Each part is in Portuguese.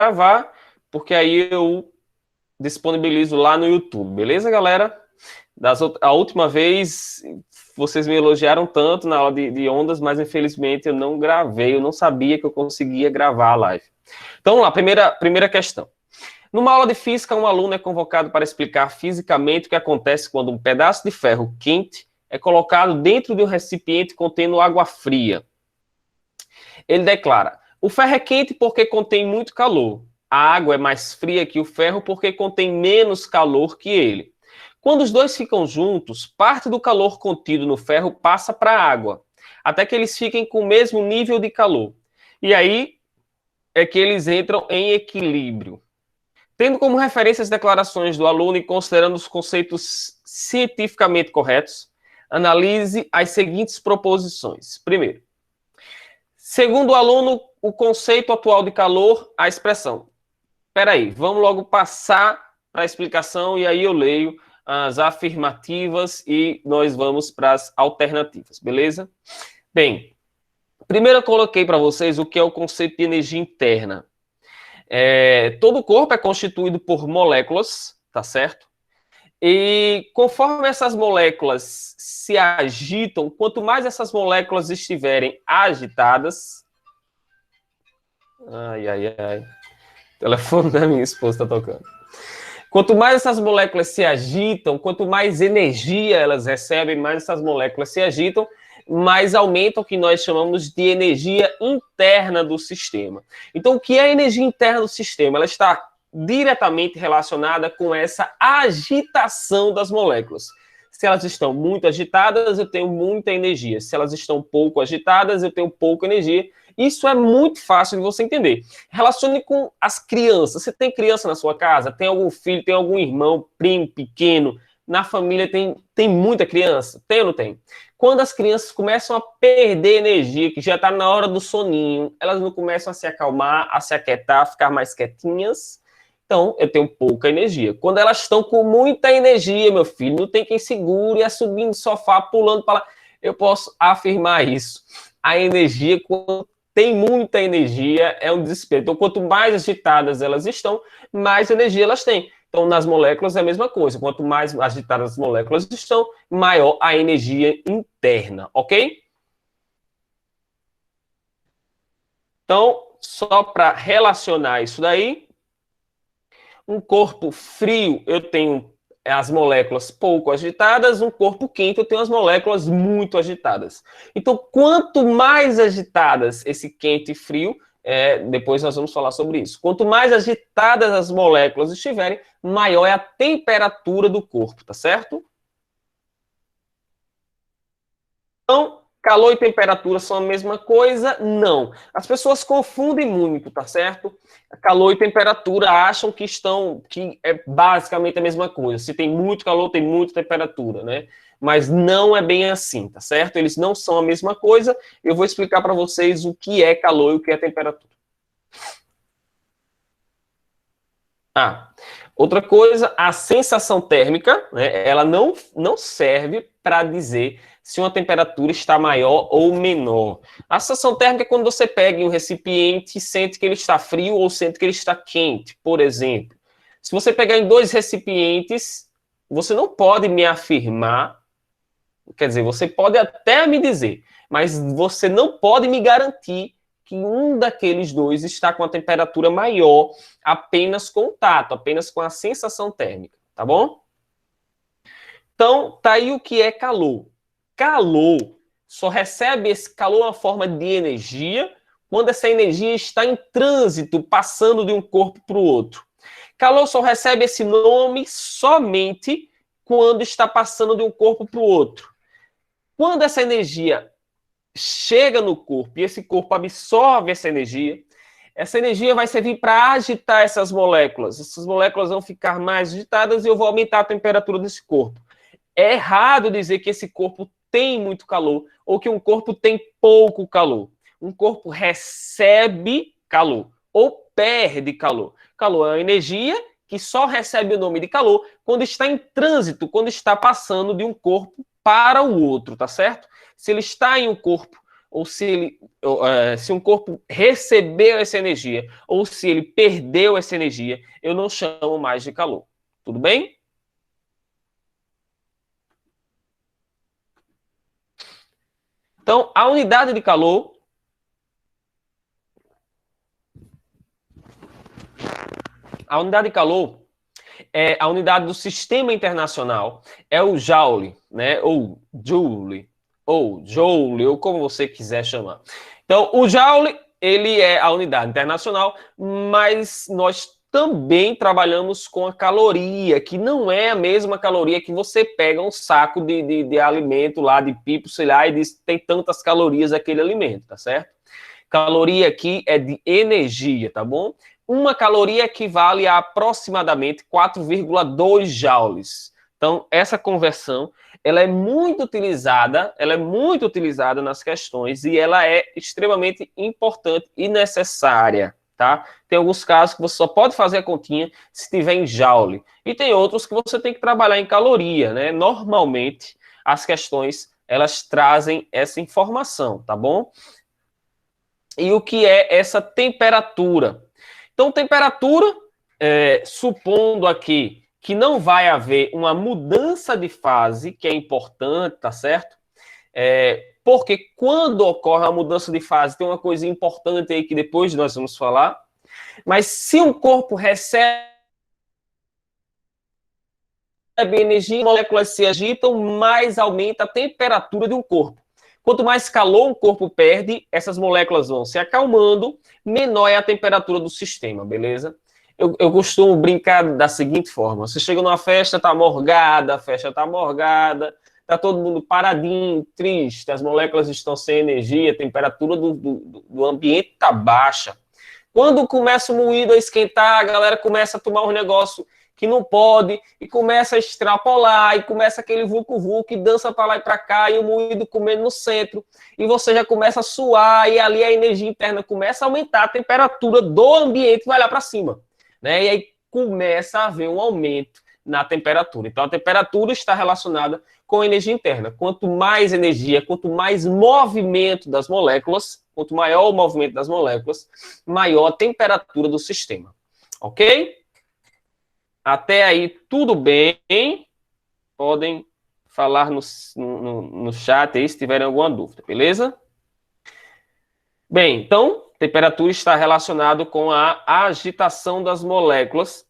gravar, porque aí eu disponibilizo lá no YouTube, beleza, galera? A última vez, vocês me elogiaram tanto na aula de ondas, mas infelizmente eu não gravei, eu não sabia que eu conseguia gravar a live. Então, vamos lá, primeira questão. Numa aula de física, um aluno é convocado para explicar fisicamente o que acontece quando um pedaço de ferro quente é colocado dentro de um recipiente contendo água fria. Ele declara: o ferro é quente porque contém muito calor. A água é mais fria que o ferro porque contém menos calor que ele. Quando os dois ficam juntos, parte do calor contido no ferro passa para a água, até que eles fiquem com o mesmo nível de calor. E aí é que eles entram em equilíbrio. Tendo como referência as declarações do aluno e considerando os conceitos cientificamente corretos, analise as seguintes proposições. Primeiro, segundo o aluno, o conceito atual de calor, a expressão. Espera aí, vamos logo passar para a explicação e aí eu leio as afirmativas e nós vamos para as alternativas, beleza? Bem, primeiro eu coloquei para vocês o que é o conceito de energia interna. Todo o corpo é constituído por moléculas, tá certo? E conforme essas moléculas se agitam, quanto mais essas moléculas estiverem agitadas... Ai, ai, ai. O telefone da minha esposa está tocando. Quanto mais essas moléculas se agitam, quanto mais energia elas recebem, mais essas moléculas se agitam, mais aumenta o que nós chamamos de energia interna do sistema. Então, o que é a energia interna do sistema? Ela está diretamente relacionada com essa agitação das moléculas. Se elas estão muito agitadas, eu tenho muita energia. Se elas estão pouco agitadas, eu tenho pouca energia. Isso é muito fácil de você entender. Relacione com as crianças. Você tem criança na sua casa? Tem algum filho? Tem algum irmão, primo, pequeno? Na família tem muita criança? Tem ou não tem? Quando as crianças começam a perder energia, que já está na hora do soninho, elas não começam a se acalmar, a se aquietar, a ficar mais quietinhas. Então, eu tenho pouca energia. Quando elas estão com muita energia, meu filho, não tem quem segure, é subindo no sofá, pulando para lá. Eu posso afirmar isso. A energia, quando tem muita energia, é um desespero. Então, quanto mais agitadas elas estão, mais energia elas têm. Então, nas moléculas é a mesma coisa. Quanto mais agitadas as moléculas estão, maior a energia interna, ok? Então, só para relacionar isso daí, um corpo frio, eu tenho as moléculas pouco agitadas, um corpo quente, eu tenho as moléculas muito agitadas. Então, quanto mais agitadas esse quente e frio, depois nós vamos falar sobre isso. Quanto mais agitadas as moléculas estiverem, maior é a temperatura do corpo, tá certo? Então, calor e temperatura são a mesma coisa? Não. As pessoas confundem muito, tá certo? Calor e temperatura acham que é basicamente a mesma coisa. Se tem muito calor, tem muita temperatura, né? Mas não é bem assim, tá certo? Eles não são a mesma coisa. Eu vou explicar para vocês o que é calor e o que é temperatura. Outra coisa, a sensação térmica, né, ela não serve para dizer se uma temperatura está maior ou menor. A sensação térmica é quando você pega um recipiente e sente que ele está frio ou sente que ele está quente, por exemplo. Se você pegar em dois recipientes, você não pode me afirmar, quer dizer, você pode até me dizer, mas você não pode me garantir que um daqueles dois está com a temperatura maior apenas com o tato, apenas com a sensação térmica, tá bom? Então, tá aí o que é calor. Calor só recebe esse calor na forma de energia quando essa energia está em trânsito, passando de um corpo para o outro. Calor só recebe esse nome somente quando está passando de um corpo para o outro. Quando essa energia chega no corpo e esse corpo absorve essa energia vai servir para agitar essas moléculas. Essas moléculas vão ficar mais agitadas e eu vou aumentar a temperatura desse corpo. É errado dizer que esse corpo tem muito calor ou que um corpo tem pouco calor. Um corpo recebe calor ou perde calor. Calor é uma energia que só recebe o nome de calor quando está em trânsito, quando está passando de um corpo para o outro, tá certo? Se ele está em um corpo ou se ele, se um corpo recebeu essa energia, ou se ele perdeu essa energia, eu não chamo mais de calor. Tudo bem? Então, a unidade de calor é a unidade do sistema internacional, é o Joule, né? Ou Joule, ou como você quiser chamar. Então, o Joule, ele é a unidade internacional, mas nós também trabalhamos com a caloria, que não é a mesma caloria que você pega um saco de alimento lá, de pipo, sei lá, e diz que tem tantas calorias aquele alimento, tá certo? Caloria aqui é de energia, tá bom? Uma caloria equivale a aproximadamente 4,2 joules. Então, essa conversão, ela é muito utilizada nas questões e ela é extremamente importante e necessária, tá? Tem alguns casos que você só pode fazer a continha se tiver em joule. E tem outros que você tem que trabalhar em caloria, né? Normalmente, as questões, elas trazem essa informação, tá bom? E o que é essa temperatura? Então, temperatura, supondo aqui que não vai haver uma mudança de fase, que é importante, tá certo? Porque quando ocorre a mudança de fase, tem uma coisa importante aí que depois nós vamos falar. Mas se um corpo recebe energia, moléculas se agitam, mais aumenta a temperatura de um corpo. Quanto mais calor um corpo perde, essas moléculas vão se acalmando, menor é a temperatura do sistema, beleza? Eu costumo brincar da seguinte forma: você chega numa festa, tá morgada, a festa tá morgada, tá todo mundo paradinho, triste, as moléculas estão sem energia, a temperatura do ambiente tá baixa. Quando começa o moído a esquentar, a galera começa a tomar um negócio que não pode, e começa a extrapolar, e começa aquele vucu-vucu, e dança para lá e para cá, e o moído comendo no centro, e você já começa a suar, e ali a energia interna começa a aumentar, a temperatura do ambiente vai lá para cima, né? E aí começa a haver um aumento na temperatura. Então, a temperatura está relacionada com a energia interna. Quanto mais energia, quanto mais movimento das moléculas, quanto maior o movimento das moléculas, maior a temperatura do sistema. Ok? Até aí, tudo bem? Podem falar no chat aí se tiverem alguma dúvida, beleza? Bem, então, temperatura está relacionado com a agitação das moléculas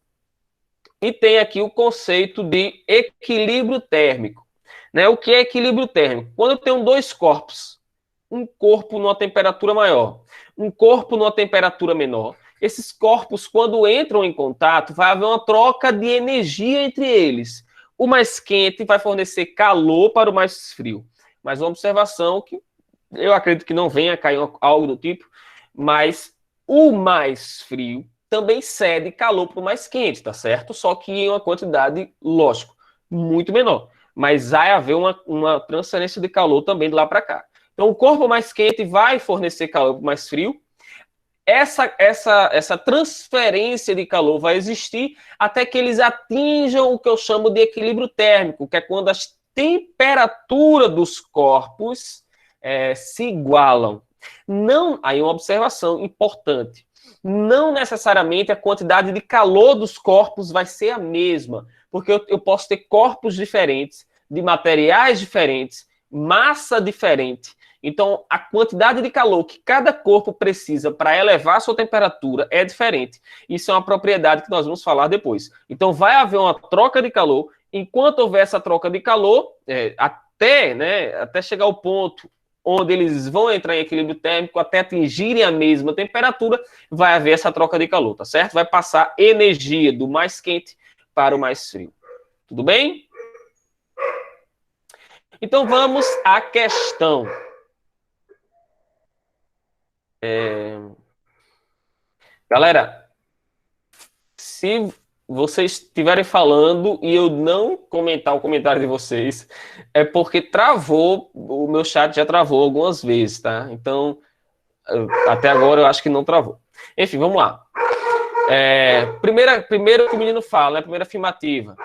e tem aqui o conceito de equilíbrio térmico. Né? O que é equilíbrio térmico? Quando eu tenho dois corpos, um corpo numa temperatura maior, um corpo numa temperatura menor, esses corpos, quando entram em contato, vai haver uma troca de energia entre eles. O mais quente vai fornecer calor para o mais frio. Mas uma observação que eu acredito que não venha a cair algo do tipo, mas o mais frio também cede calor para o mais quente, tá certo? Só que em uma quantidade, lógico, muito menor. Mas vai haver uma transferência de calor também de lá para cá. Então, o corpo mais quente vai fornecer calor para o mais frio. Essa transferência de calor vai existir até que eles atinjam o que eu chamo de equilíbrio térmico, que é quando as temperaturas dos corpos se igualam. Não, aí uma observação importante. Não necessariamente a quantidade de calor dos corpos vai ser a mesma, porque eu posso ter corpos diferentes, de materiais diferentes, massa diferente. Então, a quantidade de calor que cada corpo precisa para elevar a sua temperatura é diferente. Isso é uma propriedade que nós vamos falar depois. Então, vai haver uma troca de calor. Enquanto houver essa troca de calor, até chegar ao ponto onde eles vão entrar em equilíbrio térmico, até atingirem a mesma temperatura, vai haver essa troca de calor, tá certo? Vai passar energia do mais quente para o mais frio. Tudo bem? Então, vamos à questão. Galera, se vocês estiverem falando e eu não comentar o comentário de vocês, é porque travou, o meu chat já travou algumas vezes, tá? Então, até agora eu acho que não travou. Enfim, vamos lá. Primeiro que o menino fala, né? Primeira afirmativa.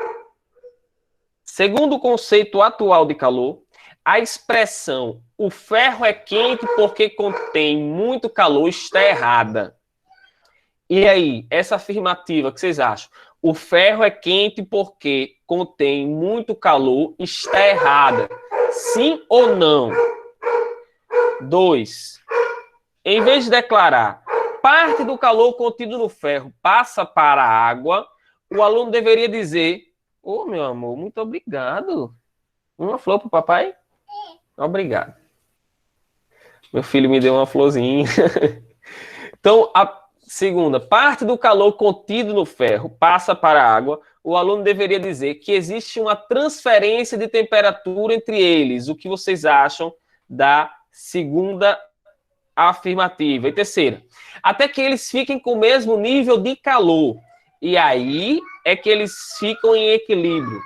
Segundo o conceito atual de calor, a expressão o ferro é quente porque contém muito calor está errada. E aí, essa afirmativa, o que vocês acham? O ferro é quente porque contém muito calor está errada. Sim ou não? 2. Em vez de declarar parte do calor contido no ferro passa para a água, o aluno deveria dizer: ô, meu amor, muito obrigado. Uma flor para o papai? Obrigado. Meu filho me deu uma florzinha. Então, a segunda, parte do calor contido no ferro passa para a água. O aluno deveria dizer que existe uma transferência de temperatura entre eles. O que vocês acham da segunda afirmativa? E terceira, até que eles fiquem com o mesmo nível de calor. E aí é que eles ficam em equilíbrio.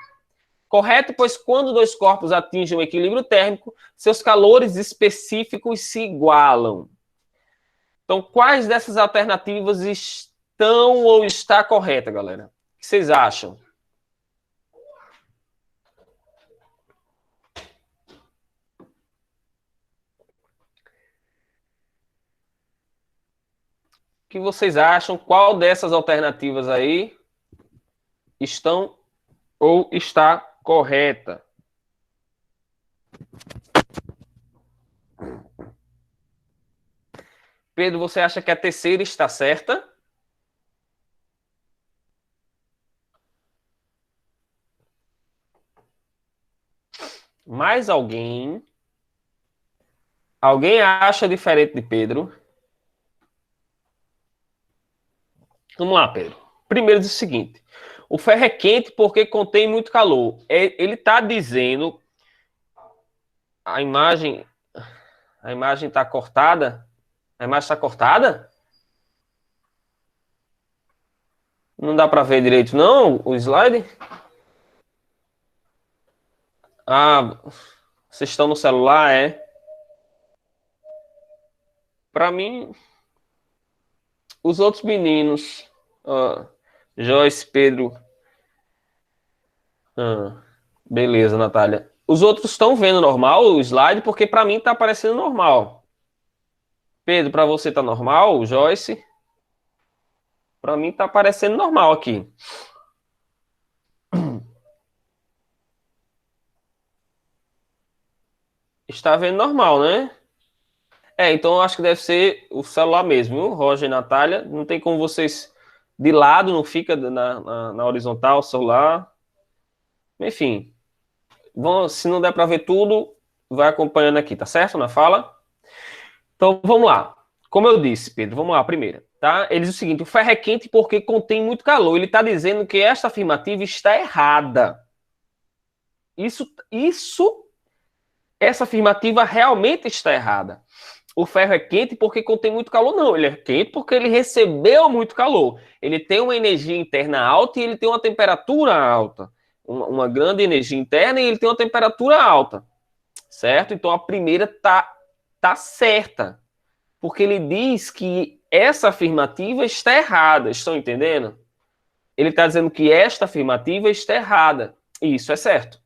Correto? Pois quando dois corpos atingem o equilíbrio térmico, seus calores específicos se igualam. Então, quais dessas alternativas estão ou está correta, galera? O que vocês acham? O que vocês acham? Qual dessas alternativas aí estão ou está correta? Pedro, você acha que a terceira está certa? Mais alguém? Alguém acha diferente de Pedro? Vamos lá, Pedro. Primeiro diz o seguinte: o ferro é quente porque contém muito calor. Ele está dizendo a imagem está cortada? A imagem está cortada? Não dá para ver direito, não, o slide? Ah, vocês estão no celular, é? Para mim, os outros meninos, Joyce, Pedro, ah, beleza, Natália. Os outros estão vendo normal o slide porque para mim tá aparecendo normal. Pedro, para você tá normal? Joyce, para mim tá aparecendo normal aqui. Está vendo normal, né? Então eu acho que deve ser o celular mesmo, viu? Roger e Natália. Não tem como vocês de lado, não fica na horizontal o celular. Enfim, se não der para ver tudo, vai acompanhando aqui, tá certo? Na fala. Então vamos lá. Como eu disse, Pedro, vamos lá, a primeira. Tá? Ele diz o seguinte: o ferro é quente porque contém muito calor. Ele está dizendo que esta afirmativa está errada. Essa afirmativa realmente está errada. O ferro é quente porque contém muito calor. Não, ele é quente porque ele recebeu muito calor. Ele tem uma energia interna alta e ele tem uma temperatura alta. Uma grande energia interna e ele tem uma temperatura alta. Certo? Então a primeira tá certa. Porque ele diz que essa afirmativa está errada. Estão entendendo? Ele está dizendo que esta afirmativa está errada. E isso é certo.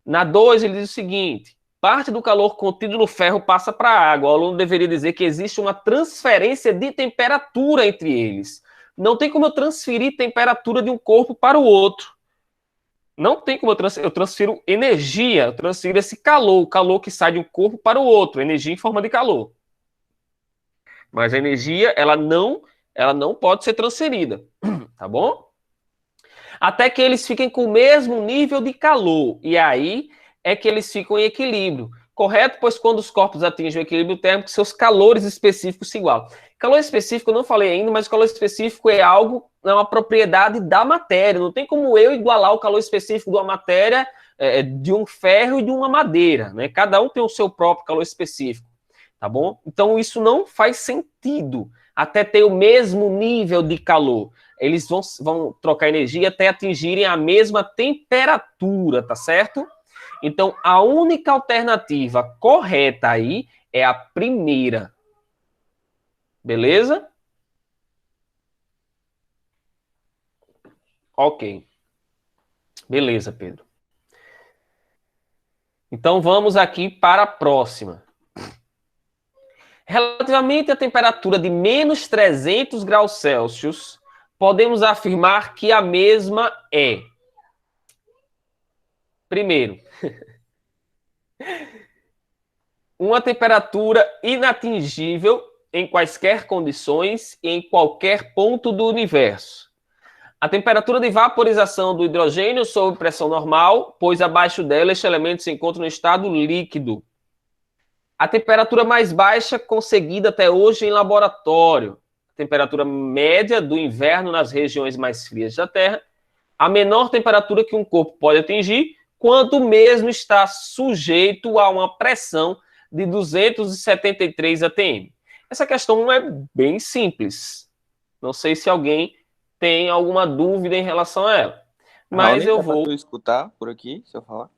Na 2, ele diz o seguinte: parte do calor contido no ferro passa para a água. O aluno deveria dizer que existe uma transferência de temperatura entre eles. Não tem como eu transferir temperatura de um corpo para o outro. Não tem como eu transfiro energia, eu transfiro esse calor, o calor que sai de um corpo para o outro, energia em forma de calor. Mas a energia, ela não pode ser transferida, tá bom? Até que eles fiquem com o mesmo nível de calor. E aí é que eles ficam em equilíbrio. Correto? Pois quando os corpos atingem o equilíbrio térmico, seus calores específicos se igualam. Calor específico eu não falei ainda, mas o calor específico é algo, é uma propriedade da matéria. Não tem como eu igualar o calor específico de uma matéria, de um ferro e de uma madeira. Né? Cada um tem o seu próprio calor específico. Tá bom? Então isso não faz sentido até ter o mesmo nível de calor. Eles vão trocar energia até atingirem a mesma temperatura, tá certo? Então, a única alternativa correta aí é a primeira. Beleza? Ok. Beleza, Pedro. Então, vamos aqui para a próxima. Relativamente à temperatura de menos 300 graus Celsius, podemos afirmar que a mesma é... Primeiro, uma temperatura inatingível em quaisquer condições e em qualquer ponto do universo. A temperatura de vaporização do hidrogênio sob pressão normal, pois abaixo dela este elemento se encontra no estado líquido. A temperatura mais baixa conseguida até hoje em laboratório. A temperatura média do inverno nas regiões mais frias da Terra. A menor temperatura que um corpo pode atingir quando mesmo está sujeito a uma pressão de 273 atm. Essa questão é bem simples. Não sei se alguém tem alguma dúvida em relação a ela. Mas eu vou... Pra tu escutar por aqui, se eu falar?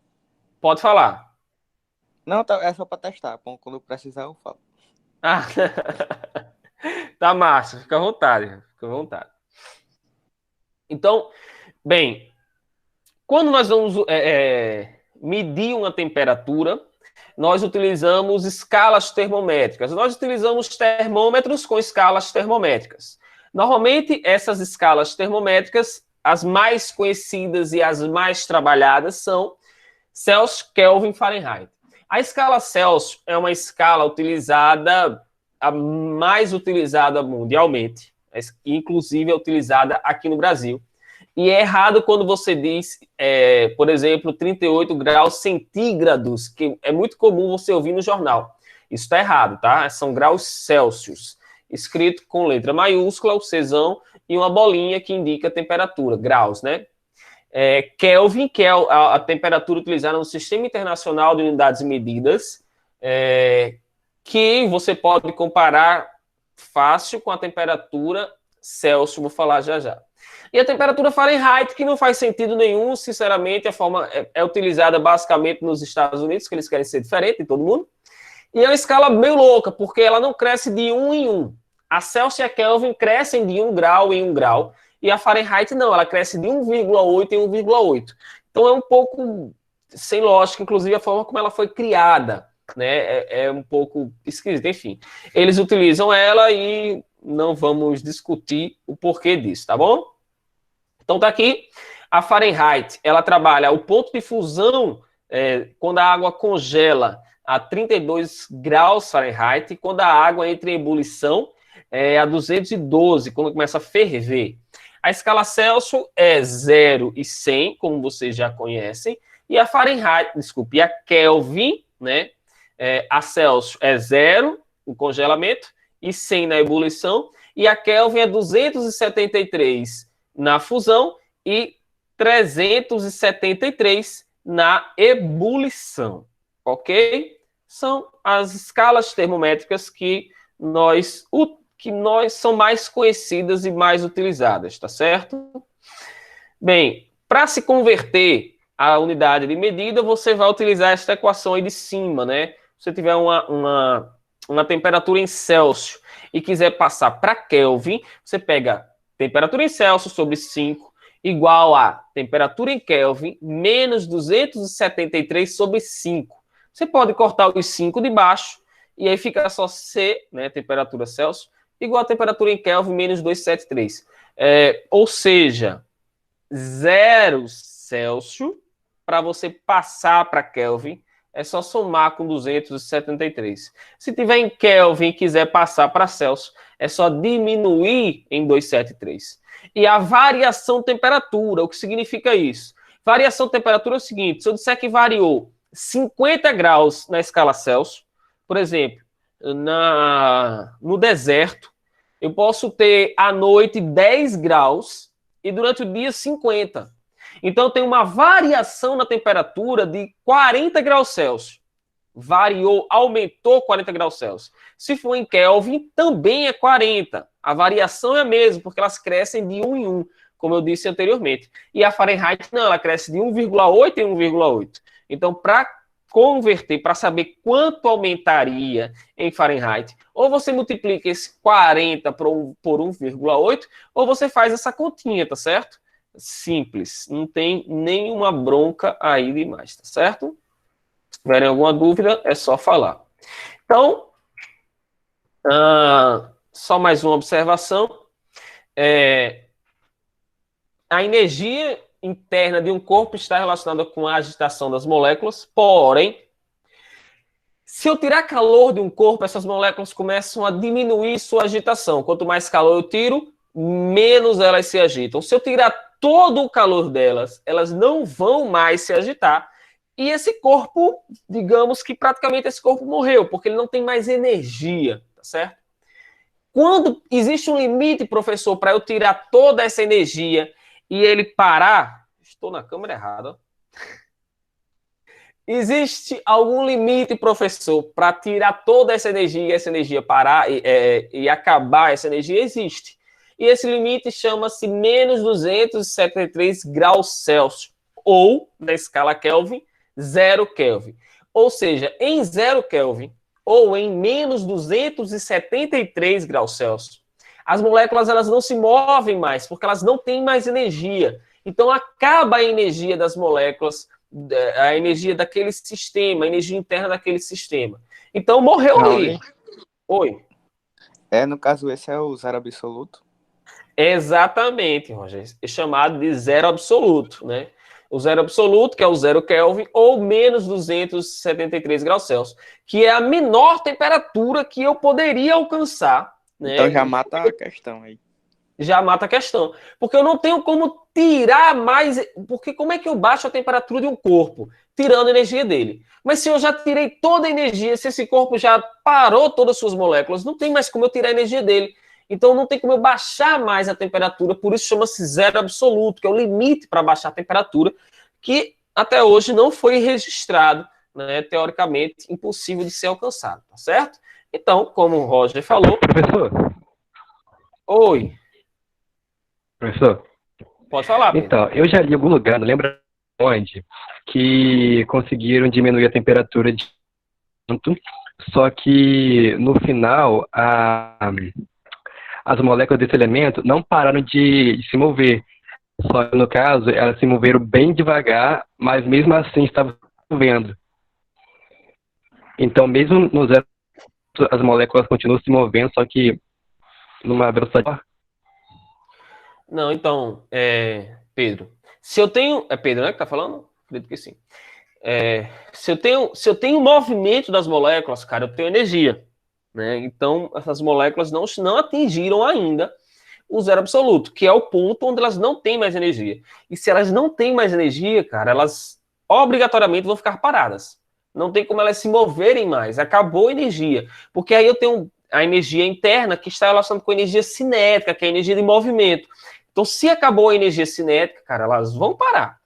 Pode falar. Não, tá, é só para testar. Quando precisar, eu falo. Ah, tá massa. Fica à vontade. Fica à vontade. Então, bem, quando nós vamos medir uma temperatura, nós utilizamos escalas termométricas. Nós utilizamos termômetros com escalas termométricas. Normalmente, essas escalas termométricas, as mais conhecidas e as mais trabalhadas são Celsius, Kelvin, Fahrenheit. A escala Celsius é uma escala utilizada, a mais utilizada mundialmente, inclusive é utilizada aqui no Brasil. E é errado quando você diz, por exemplo, 38 graus centígrados, que é muito comum você ouvir no jornal. Isso está errado, tá? São graus Celsius, escrito com letra maiúscula, o Czão, e uma bolinha que indica a temperatura, graus, né? Kelvin, que é a temperatura utilizada no Sistema Internacional de Unidades e Medidas, que você pode comparar fácil com a temperatura Celsius, vou falar já já. E a temperatura Fahrenheit, que não faz sentido nenhum, sinceramente, a forma é utilizada basicamente nos Estados Unidos, que eles querem ser diferente de todo mundo, e é uma escala meio louca, porque ela não cresce de 1 em 1. A Celsius e a Kelvin crescem de 1 grau em 1 grau, e a Fahrenheit não, ela cresce de 1,8 em 1,8. Então é um pouco sem lógica, inclusive a forma como ela foi criada, né? É um pouco esquisito, enfim. Eles utilizam ela e não vamos discutir o porquê disso, tá bom? Então tá aqui, a Fahrenheit, ela trabalha o ponto de fusão quando a água congela a 32 graus Fahrenheit, e quando a água entra em ebulição a 212, quando começa a ferver. A escala Celsius é 0 e 100, como vocês já conhecem, e a Fahrenheit, desculpe, e a Kelvin, né? A Celsius é 0, o congelamento, e 100 na ebulição, e a Kelvin é 273 na fusão e 373 na ebulição, ok? São as escalas termométricas que são mais conhecidas e mais utilizadas, tá certo? Bem, para se converter a unidade de medida, você vai utilizar esta equação aí de cima, né? Se você tiver uma temperatura em Celsius e quiser passar para Kelvin, você pega temperatura em Celsius sobre 5 igual a temperatura em Kelvin menos 273 sobre 5. Você pode cortar os 5 de baixo e aí fica só C, né, temperatura Celsius, igual a temperatura em Kelvin menos 273. Ou seja, 0 Celsius, para você passar para Kelvin, é só somar com 273. Se tiver em Kelvin e quiser passar para Celsius, é só diminuir em 273. E a variação temperatura, o que significa isso? Variação temperatura é o seguinte, se eu disser que variou 50 graus na escala Celsius, por exemplo, no deserto, eu posso ter à noite 10 graus e durante o dia 50. Então, tem uma variação na temperatura de 40 graus Celsius. Variou, aumentou 40 graus Celsius. Se for em Kelvin, também é 40. A variação é a mesma, porque elas crescem de 1 em 1, como eu disse anteriormente. E a Fahrenheit, não, ela cresce de 1,8 em 1,8. Então, para converter, para saber quanto aumentaria em Fahrenheit, ou você multiplica esse 40 por 1,8, ou você faz essa continha, tá certo? Simples, não tem nenhuma bronca aí demais, tá certo? tiverem alguma dúvida, é só falar. Então, só mais uma observação. A energia interna de um corpo está relacionada com a agitação das moléculas, porém, se eu tirar calor de um corpo, essas moléculas começam a diminuir sua agitação. Quanto mais calor eu tiro, menos elas se agitam. Se eu tirar todo o calor delas, elas não vão mais se agitar. E esse corpo, digamos que praticamente esse corpo morreu, porque ele não tem mais energia, tá certo? Quando existe um limite, professor, para eu tirar toda essa energia e ele parar, estou na câmera errada. Existe algum limite, professor, para tirar toda essa energia e essa energia parar e acabar essa energia? Existe. E esse limite chama-se menos 273 graus Celsius, ou, na escala Kelvin, 0 Kelvin. Ou seja, em 0 Kelvin, ou em menos 273 graus Celsius, as moléculas elas não se movem mais, porque elas não têm mais energia. Então, acaba a energia das moléculas, a energia daquele sistema, a energia interna daquele sistema. Então, morreu ali. Oi. No caso, esse é o zero absoluto? Exatamente, Roger. É chamado de zero absoluto, né? O zero absoluto, que é o 0 Kelvin, ou menos 273 graus Celsius, que é a menor temperatura que eu poderia alcançar. Né? Então já mata a questão aí. Já mata a questão. Porque eu não tenho como tirar mais... Porque como é que eu baixo a temperatura de um corpo? Tirando a energia dele. Mas se eu já tirei toda a energia, se esse corpo já parou todas as suas moléculas, não tem mais como eu tirar a energia dele. Então não tem como eu baixar mais a temperatura, por isso chama-se zero absoluto, que é o limite para baixar a temperatura, que até hoje não foi registrado, né, teoricamente impossível de ser alcançado, tá certo? Então, como o Roger falou... Professor? Oi. Professor? Pode falar, Pedro. Então, eu já li em algum lugar, não lembro onde, que conseguiram diminuir a temperatura de tanto, só que no final as moléculas desse elemento não pararam de se mover. Só que, no caso, elas se moveram bem devagar, mas mesmo assim estavam se movendo. Então, mesmo no zero, as moléculas continuam se movendo, só que numa velocidade maior. Não, então, Pedro, se eu tenho... É Pedro, né, que tá falando? Acredito que sim. Se eu tenho movimento das moléculas, cara, eu tenho energia. Né? Então, essas moléculas não atingiram ainda o zero absoluto, que é o ponto onde elas não têm mais energia. E se elas não têm mais energia, cara, elas obrigatoriamente vão ficar paradas. Não tem como elas se moverem mais. Acabou a energia. Porque aí eu tenho a energia interna que está relacionada com a energia cinética, que é a energia de movimento. Então, se acabou a energia cinética, cara, elas vão parar.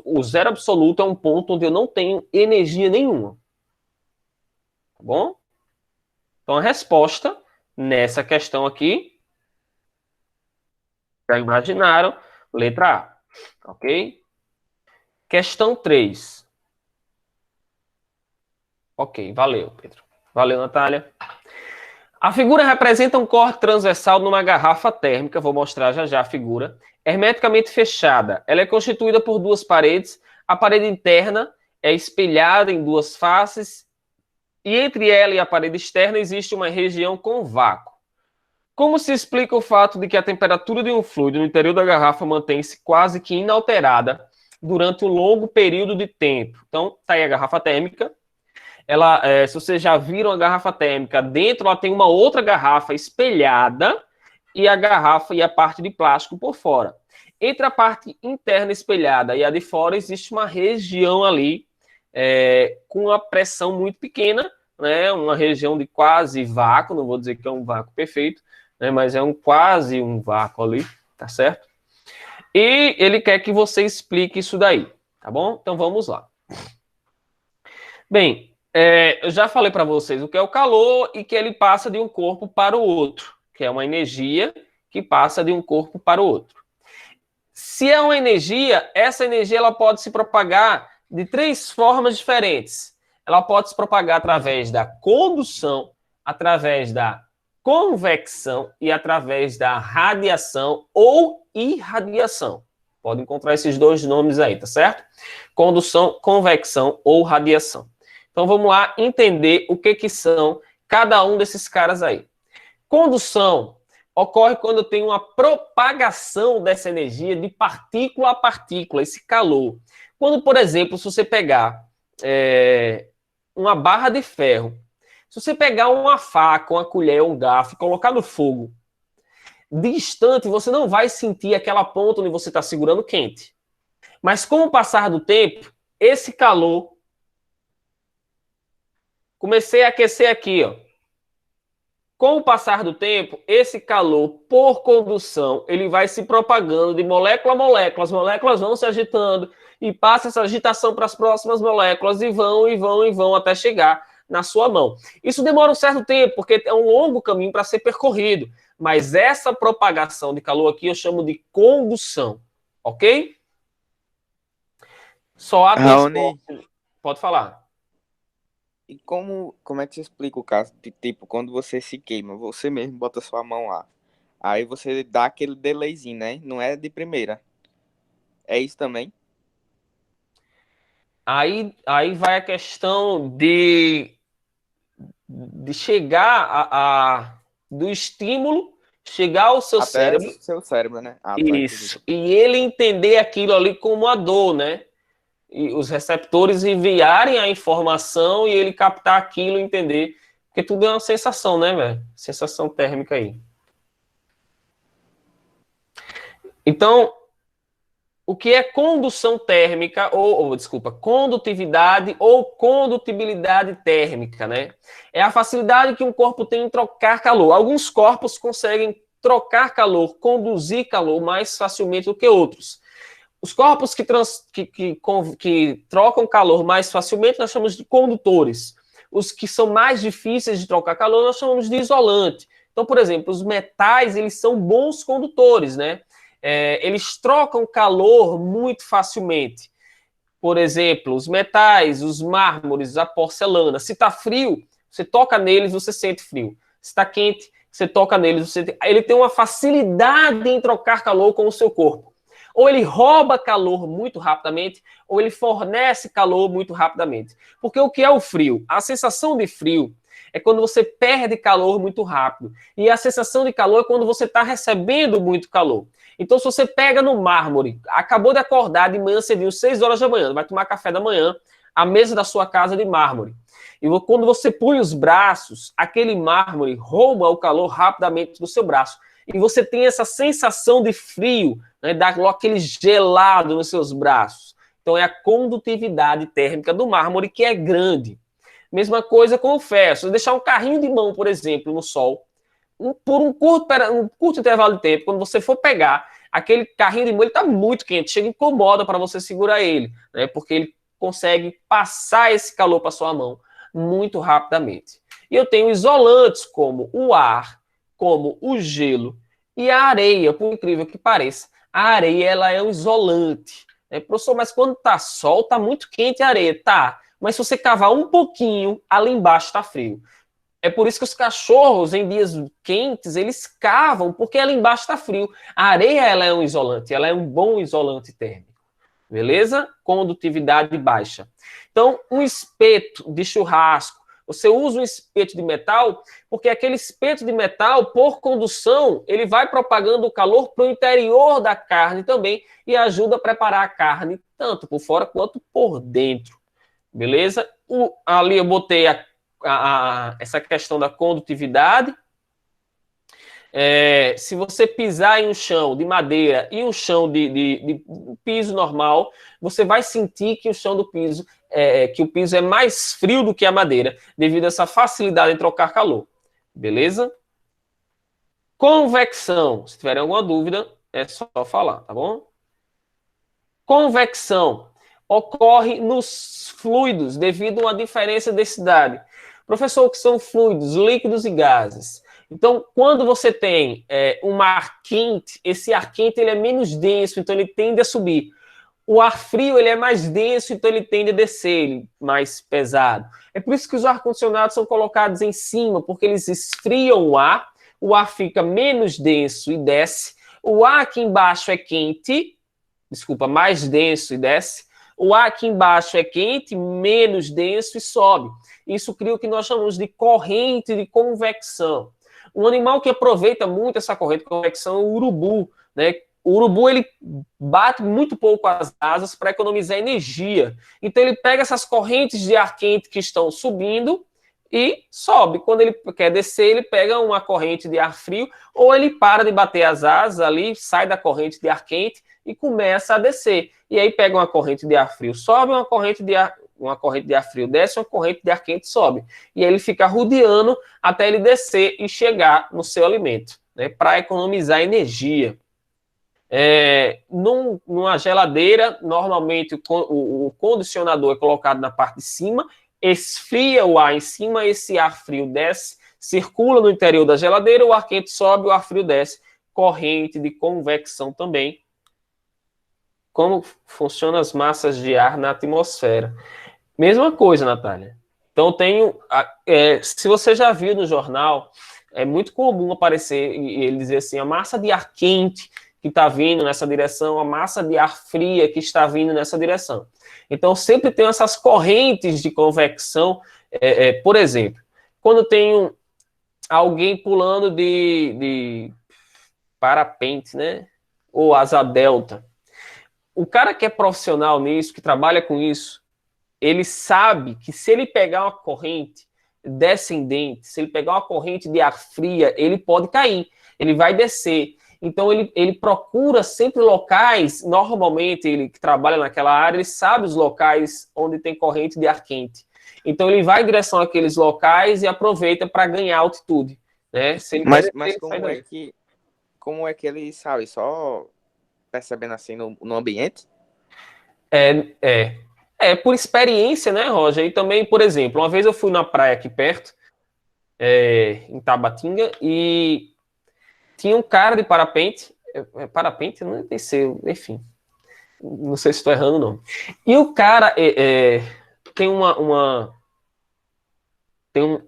O zero absoluto é um ponto onde eu não tenho energia nenhuma. Tá bom? Então, a resposta nessa questão aqui, já imaginaram, letra A. Ok? Questão 3. Ok, valeu, Pedro. Valeu, Natália. A figura representa um corte transversal numa garrafa térmica, vou mostrar já já a figura, hermeticamente fechada. Ela é constituída por duas paredes. A parede interna é espelhada em duas faces e entre ela e a parede externa existe uma região com vácuo. Como se explica o fato de que a temperatura de um fluido no interior da garrafa mantém-se quase que inalterada durante um longo período de tempo? Então, tá aí a garrafa térmica. Ela, se vocês já viram a garrafa térmica, dentro ela tem uma outra garrafa espelhada e a garrafa e a parte de plástico por fora. Entre a parte interna espelhada e a de fora existe uma região ali com uma pressão muito pequena, né? Uma região de quase vácuo, não vou dizer que é um vácuo perfeito, né? Mas é quase um vácuo ali, tá certo? E ele quer que você explique isso daí, tá bom? Então vamos lá. Bem, eu já falei para vocês o que é o calor e que ele passa de um corpo para o outro, que é uma energia que passa de um corpo para o outro. Se é uma energia, essa energia ela pode se propagar de três formas diferentes. Ela pode se propagar através da condução, através da convecção e através da radiação ou irradiação. Pode encontrar esses dois nomes aí, tá certo? Condução, convecção ou radiação. Então vamos lá entender o que são cada um desses caras aí. Condução ocorre quando eu tenho uma propagação dessa energia de partícula a partícula, esse calor. Quando, por exemplo, se você pegar uma barra de ferro, se você pegar uma faca, uma colher, um garfo e colocar no fogo, distante, você não vai sentir aquela ponta onde você está segurando quente. Mas com o passar do tempo, esse calor... Comecei a aquecer aqui, ó. Com o passar do tempo, esse calor, por condução, ele vai se propagando de molécula a molécula. As moléculas vão se agitando e passa essa agitação para as próximas moléculas e vão até chegar na sua mão. Isso demora um certo tempo, porque é um longo caminho para ser percorrido. Mas essa propagação de calor aqui eu chamo de condução, ok? Só há Raoni, Pode falar. e como é que você explica o caso de, tipo, quando você se queima, você mesmo bota sua mão lá, aí você dá aquele delayzinho, né? Não é de primeira. É isso também? Aí vai a questão de chegar do estímulo, chegar ao seu Até cérebro, seu cérebro, né? Ah, tá, entendi. isso, e ele entender aquilo ali como a dor, né? E os receptores enviarem a informação e ele captar aquilo e entender. Porque tudo é uma sensação, né, velho? Sensação térmica aí. Então, o que é condução térmica, desculpa, condutividade ou condutibilidade térmica, né? É a facilidade que um corpo tem em trocar calor. Alguns corpos conseguem trocar calor, conduzir calor mais facilmente do que outros. Os corpos que trocam calor mais facilmente nós chamamos de condutores. Os que são mais difíceis de trocar calor nós chamamos de isolante. Então, por exemplo, os metais, eles são bons condutores, né? Eles trocam calor muito facilmente. Por exemplo, os metais, os mármores, a porcelana. Se está frio, você toca neles, você sente frio. Se está quente, você toca neles, ele tem uma facilidade em trocar calor com o seu corpo. Ou ele rouba calor muito rapidamente, ou ele fornece calor muito rapidamente. Porque o que é o frio? A sensação de frio é quando você perde calor muito rápido. E a sensação de calor é quando você está recebendo muito calor. Então, se você pega no mármore, acabou de acordar de manhã cedinho, 6 horas da manhã, vai tomar café da manhã, a mesa da sua casa de mármore. E quando você põe os braços, aquele mármore rouba o calor rapidamente do seu braço. E você tem essa sensação de frio, né, dá aquele gelado nos seus braços. Então, é a condutividade térmica do mármore que é grande. Mesma coisa com o ferro. Se você deixar um carrinho de mão, por exemplo, no sol, por um curto intervalo de tempo, quando você for pegar, aquele carrinho de mão, ele está muito quente, chega e incomoda para você segurar ele, né? Porque ele consegue passar esse calor para sua mão muito rapidamente. E eu tenho isolantes como o ar, como o gelo e a areia, por incrível que pareça. A areia, ela é um isolante. Né? Professor, mas quando tá sol, tá muito quente a areia. Tá, mas se você cavar um pouquinho, ali embaixo tá frio. É por isso que os cachorros, em dias quentes, eles cavam, porque ali embaixo está frio. A areia, ela é um isolante, ela é um bom isolante térmico. Beleza? Condutividade baixa. Então, um espeto de churrasco, você usa um espeto de metal, porque aquele espeto de metal, por condução, ele vai propagando o calor para o interior da carne também e ajuda a preparar a carne, tanto por fora quanto por dentro. Beleza? Ali eu botei essa questão da condutividade. Se você pisar em um chão de madeira e um chão de piso normal, você vai sentir que o chão do piso, que o piso é mais frio do que a madeira, devido a essa facilidade em trocar calor. Beleza? Convecção. Se tiver alguma dúvida, é só falar, tá bom? Convecção ocorre nos fluidos devido a uma diferença de densidade. Professor, o que são fluidos, líquidos e gases? Então, quando você tem um ar quente, esse ar quente ele é menos denso, então ele tende a subir. O ar frio ele é mais denso, então ele tende a descer, ele mais pesado. É por isso que os ar-condicionados são colocados em cima, porque eles esfriam o ar fica menos denso e desce. O ar aqui embaixo é quente, mais denso e desce. O ar aqui embaixo é quente, menos denso e sobe. Isso cria o que nós chamamos de corrente de convecção. Um animal que aproveita muito essa corrente de convecção é o urubu, né? O urubu, ele bate muito pouco as asas para economizar energia. Então, ele pega essas correntes de ar quente que estão subindo e sobe. Quando ele quer descer, ele pega uma corrente de ar frio, ou ele para de bater as asas ali, sai da corrente de ar quente e começa a descer. E aí pega uma corrente de ar frio, sobe, uma corrente de ar frio desce, uma corrente de ar quente sobe. E aí ele fica rodeando até ele descer e chegar no seu alimento, né, para economizar energia. Numa geladeira, normalmente o condicionador é colocado na parte de cima, esfria o ar em cima, esse ar frio desce, circula no interior da geladeira, o ar quente sobe, o ar frio desce. Corrente de convecção também. Como funcionam as massas de ar na atmosfera? Mesma coisa, Natália. Então, se você já viu no jornal, é muito comum aparecer e ele dizer assim, a massa de ar quente que está vindo nessa direção, a massa de ar fria que está vindo nessa direção. Então, sempre tem essas correntes de convecção. Por exemplo, quando tem alguém pulando de parapente, né? Ou asa delta. O cara que é profissional nisso, que trabalha com isso, ele sabe que se ele pegar uma corrente descendente, se ele pegar uma corrente de ar fria, ele pode cair, ele vai descer. Então, ele procura sempre locais, normalmente ele que trabalha naquela área, ele sabe os locais onde tem corrente de ar quente. Então, ele vai em direção àqueles locais e aproveita para ganhar altitude. Né? Se ele Mas como é que ele sabe? Só percebendo assim no ambiente? Por experiência, né, Roger? E também, por exemplo, uma vez eu fui na praia aqui perto, em Tabatinga, e tinha um cara de parapente, parapente, não sei, enfim, não sei se estou errando, não. E o cara tem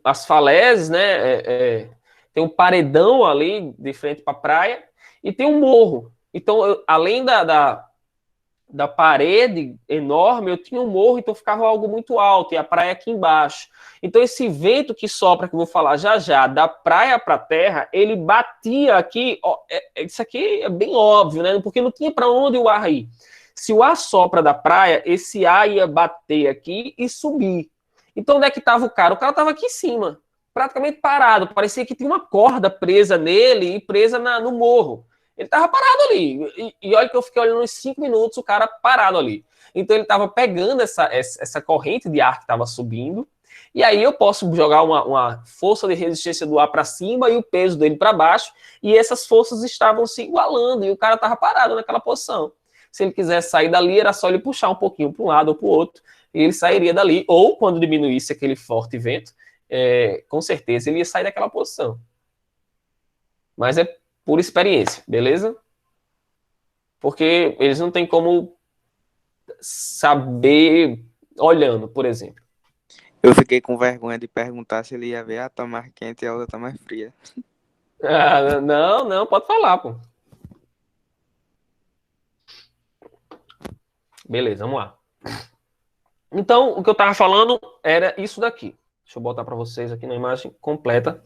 as falésias, né? Tem um paredão ali de frente para a praia e tem um morro. Então, além da parede enorme, eu tinha um morro, então ficava algo muito alto, e a praia aqui embaixo. Então, esse vento que sopra, que eu vou falar já já, da praia para a terra, ele batia aqui, isso aqui é bem óbvio, né? Porque não tinha para onde o ar ir. Se o ar sopra da praia, esse ar ia bater aqui e subir. Então, onde é que estava o cara? O cara estava aqui em cima, praticamente parado, parecia que tinha uma corda presa nele e presa no morro. Ele estava parado ali. E olha que eu fiquei olhando uns 5 minutos, o cara parado ali. Então ele estava pegando essa corrente de ar que estava subindo. E aí eu posso jogar uma força de resistência do ar para cima e o peso dele para baixo. E essas forças estavam se igualando. E o cara estava parado naquela posição. Se ele quisesse sair dali, era só ele puxar um pouquinho para um lado ou para o outro. E ele sairia dali. Ou quando diminuísse aquele forte vento, com certeza ele ia sair daquela posição. Mas é por experiência, beleza? Porque eles não têm como saber olhando, por exemplo. Eu fiquei com vergonha de perguntar se ele ia ver, tá mais quente e a outra tá mais fria. Não, pode falar, pô. Beleza, vamos lá. Então, o que eu tava falando era isso daqui. Deixa eu botar para vocês aqui na imagem completa,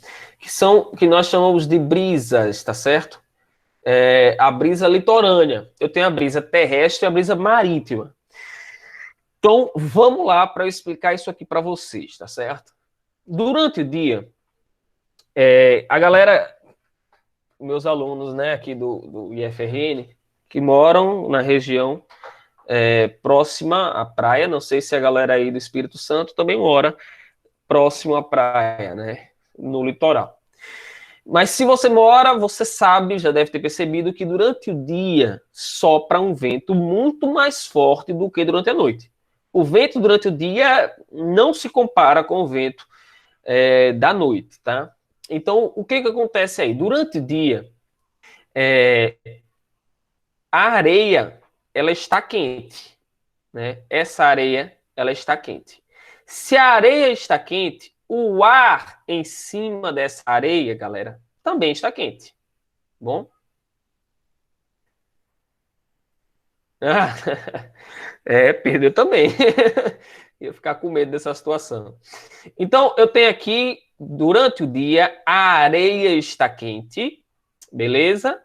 que nós chamamos de brisas, tá certo? A brisa litorânea. Eu tenho a brisa terrestre e a brisa marítima. Então, vamos lá para eu explicar isso aqui para vocês, tá certo? Durante o dia, a galera, meus alunos, né, aqui do IFRN, que moram na região próxima à praia, não sei se a galera aí do Espírito Santo também mora próximo à praia, né, no litoral. Mas se você mora, você sabe, já deve ter percebido que durante o dia sopra um vento muito mais forte do que durante a noite. O vento durante o dia não se compara com o vento da noite, tá? Então, o que acontece aí? Durante o dia, a areia, ela está quente, né? Essa areia, ela está quente. Se a areia está quente, o ar em cima dessa areia, galera, também está quente. Bom? Ah, perdeu também. Ia ficar com medo dessa situação. Então, eu tenho aqui, durante o dia, a areia está quente, beleza?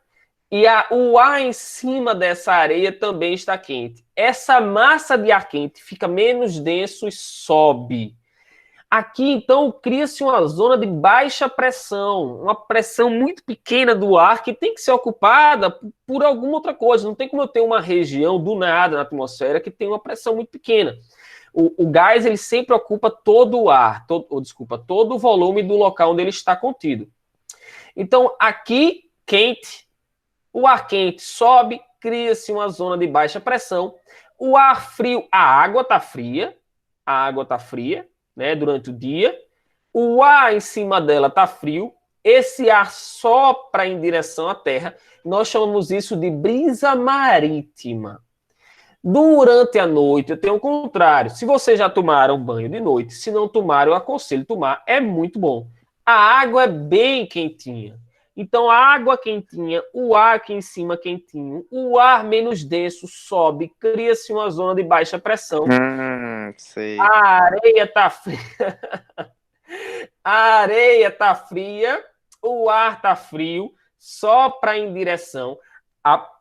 E o ar em cima dessa areia também está quente. Essa massa de ar quente fica menos denso e sobe. Aqui, então, cria-se uma zona de baixa pressão, uma pressão muito pequena do ar que tem que ser ocupada por alguma outra coisa. Não tem como eu ter uma região do nada na atmosfera que tem uma pressão muito pequena. O gás, ele sempre ocupa todo o ar, todo o volume do local onde ele está contido. Então, aqui, quente, o ar quente sobe, cria-se uma zona de baixa pressão. O ar frio, a água está fria, né, durante o dia. O ar em cima dela está frio. Esse ar sopra em direção à Terra. Nós chamamos isso de brisa marítima. Durante a noite, eu tenho o contrário. Se vocês já tomaram banho de noite, se não tomaram, eu aconselho tomar. É muito bom. A água é bem quentinha. Então, a água quentinha, o ar aqui em cima quentinho, o ar menos denso sobe, cria-se uma zona de baixa pressão. Sei. A areia tá fria. A areia tá fria, o ar tá frio, sopra em direção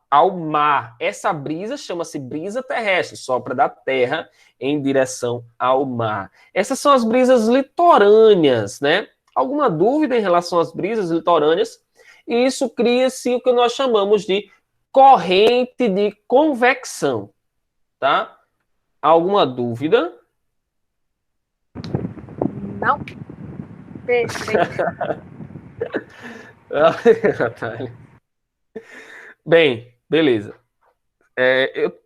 ao mar. Essa brisa chama-se brisa terrestre, sopra da terra em direção ao mar. Essas são as brisas litorâneas, né? Alguma dúvida em relação às brisas litorâneas? E isso cria-se o que nós chamamos de corrente de convecção, tá? Alguma dúvida? Não. Perfeito. Bem, beleza.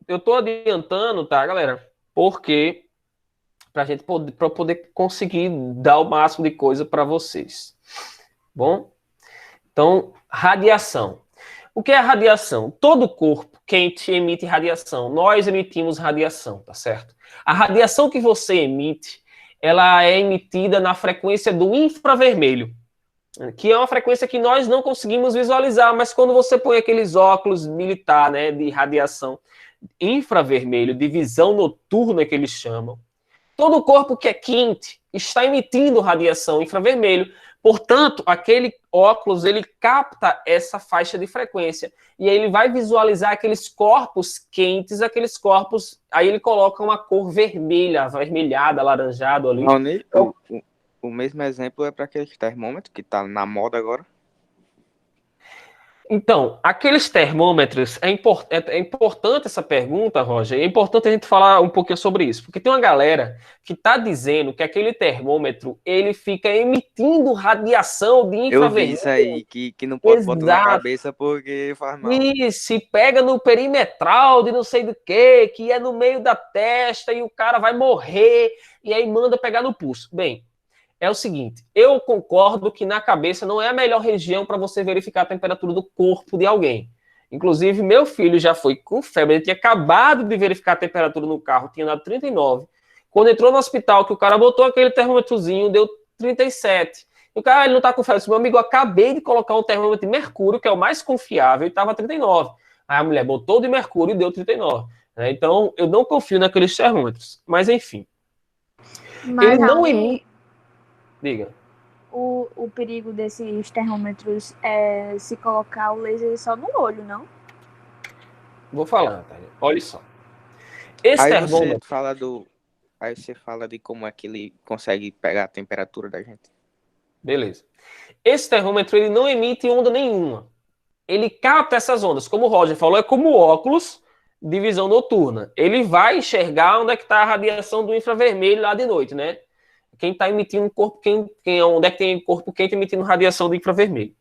Eu tô adiantando, tá, galera? Porque pra gente poder conseguir dar o máximo de coisa para vocês. Bom? Então, radiação. O que é radiação? Todo corpo quente emite radiação. Nós emitimos radiação, tá certo? A radiação que você emite, ela é emitida na frequência do infravermelho, que é uma frequência que nós não conseguimos visualizar, mas quando você põe aqueles óculos militar, né, de radiação infravermelho, de visão noturna que eles chamam, todo corpo que é quente está emitindo radiação infravermelho. Portanto, aquele óculos, ele capta essa faixa de frequência e aí ele vai visualizar aqueles corpos quentes, aqueles corpos, aí ele coloca uma cor vermelha, avermelhada, alaranjado ali. O mesmo exemplo é para aquele termômetro que está na moda agora. Então, aqueles termômetros, é importante essa pergunta, Roger, é importante a gente falar um pouquinho sobre isso, porque tem uma galera que está dizendo que aquele termômetro, ele fica emitindo radiação de infravermelho. Eu vi isso aí, que não pode botar na cabeça porque faz mal. E se pega no perimetral de não sei do que é no meio da testa e o cara vai morrer, e aí manda pegar no pulso. Bem, é o seguinte, eu concordo que na cabeça não é a melhor região para você verificar a temperatura do corpo de alguém. Inclusive, meu filho já foi com febre, ele tinha acabado de verificar a temperatura no carro, tinha dado 39. Quando entrou no hospital, que o cara botou aquele termômetrozinho, deu 37. E o cara, ele não tá com febre, disse, meu amigo, eu acabei de colocar um termômetro de mercúrio, que é o mais confiável, e tava 39. Aí a mulher botou de mercúrio e deu 39. Então, eu não confio naqueles termômetros. Mas, enfim. Mas ele não emite... Diga. O perigo desses termômetros é se colocar o laser só no olho, não? Vou falar, Natália. Olha só. Esse termômetro... Aí você fala de como é que ele consegue pegar a temperatura da gente. Beleza. Esse termômetro, ele não emite onda nenhuma. Ele capta essas ondas. Como o Roger falou, é como óculos de visão noturna. Ele vai enxergar onde é que está a radiação do infravermelho lá de noite, né? Quem está emitindo corpo quente, onde é que tem corpo quente emitindo radiação do infravermelho.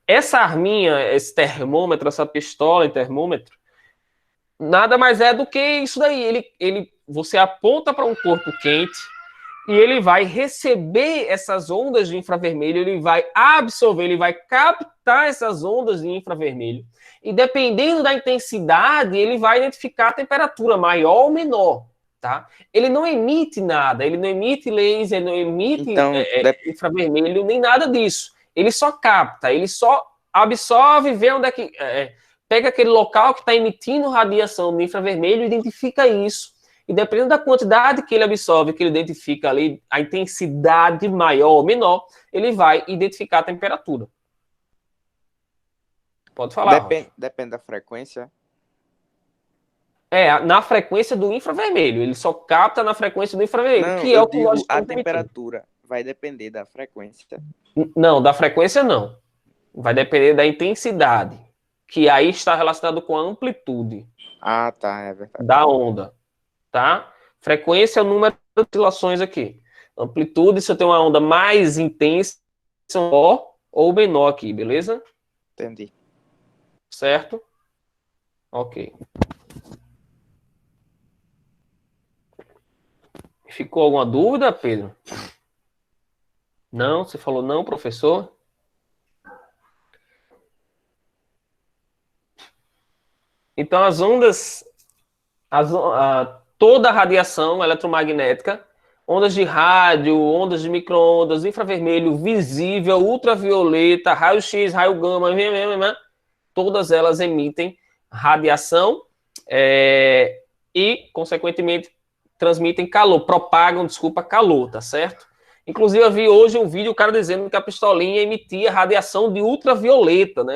Essa arminha, esse termômetro, essa pistola em termômetro, nada mais é do que isso daí. Você aponta para um corpo quente e ele vai receber essas ondas de infravermelho, ele vai absorver, ele vai captar essas ondas de infravermelho. E dependendo da intensidade, ele vai identificar a temperatura maior ou menor. Tá? Ele não emite nada, ele não emite laser, não emite infravermelho, nem nada disso. Ele só capta, ele só absorve, vê onde é que... pega aquele local que está emitindo radiação no infravermelho, identifica isso, e dependendo da quantidade que ele absorve, que ele identifica ali, a intensidade maior ou menor, ele vai identificar a temperatura. Pode falar, Rocha. Depende da frequência. Na frequência do infravermelho. Ele só capta na frequência do infravermelho, Não, que é eu o que nós digo, a estamos emitindo. temperatura vai depender da frequência. Não, da frequência não. Vai depender da intensidade, que aí está relacionado com a amplitude Ah, tá, é verdade. da onda, tá? Frequência é o número de oscilações aqui. Amplitude, se eu tenho uma onda mais intensa, maior ou menor aqui, beleza? Entendi. Certo? Ok. Ficou alguma dúvida, Pedro? Não? Você falou não, professor? Então, as ondas, toda a radiação eletromagnética, ondas de rádio, ondas de micro-ondas, infravermelho, visível, ultravioleta, raio-x, raio gama, todas elas emitem radiação e, consequentemente, transmitem calor, propagam, calor, tá certo? Inclusive, eu vi hoje um vídeo, o cara dizendo que a pistolinha emitia radiação de ultravioleta, né?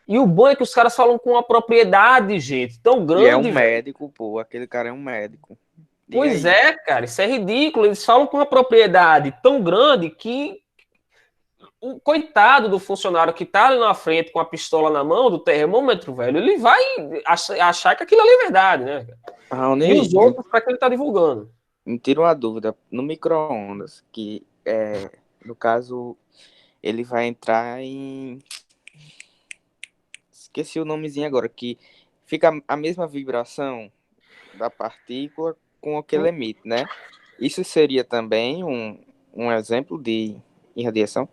E o bom é que os caras falam com uma propriedade, gente, tão grande. E é um médico, pô, aquele cara é um médico. Diga Pois aí. é, cara, isso é ridículo. Eles falam com uma propriedade tão grande que o coitado do funcionário que tá ali na frente com a pistola na mão, do termômetro, velho, ele vai achar que aquilo ali é verdade, né? Raoni, E os outros, para que ele tá divulgando? me tira uma dúvida. No micro-ondas, que no caso, ele vai entrar em... Esqueci o nomezinho agora, que fica a mesma vibração da partícula com o que ele emite, né? Isso seria também um exemplo de irradiação?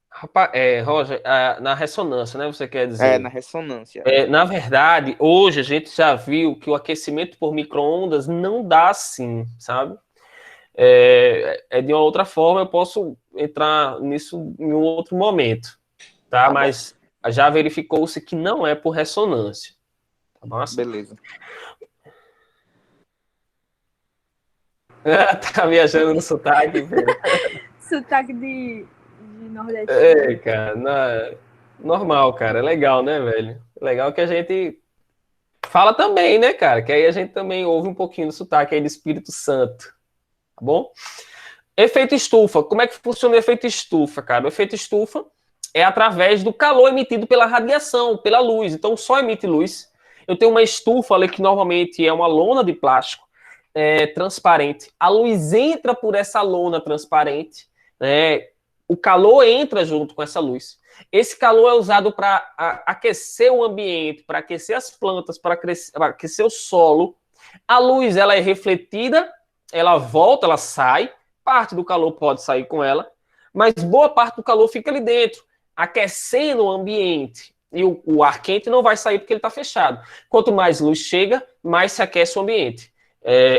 Rapaz, Roger, na ressonância, né? Você quer dizer? É, na ressonância. Na verdade, hoje a gente já viu que o aquecimento por micro-ondas não dá assim, sabe? De uma outra forma, eu posso entrar nisso em um outro momento, tá? Mas já verificou-se que não é por ressonância. Tá bom? Beleza. Tá viajando no sotaque, Pedro. Sotaque de nordestino. Cara, normal, cara. É legal, né, velho? Legal que a gente fala também, né, cara? Que aí a gente também ouve um pouquinho do sotaque aí do Espírito Santo. Tá bom? Efeito estufa. Como é que funciona o efeito estufa, cara? O efeito estufa é através do calor emitido pela radiação, pela luz. Então, o Sol emite luz. Eu tenho uma estufa ali que normalmente é uma lona de plástico transparente. A luz entra por essa lona transparente, né? O calor entra junto com essa luz. Esse calor é usado para aquecer o ambiente, para aquecer as plantas, para aquecer o solo. A luz, ela é refletida, ela volta, ela sai. Parte do calor pode sair com ela, mas boa parte do calor fica ali dentro, aquecendo o ambiente. E o ar quente não vai sair porque ele está fechado. Quanto mais luz chega, mais se aquece o ambiente.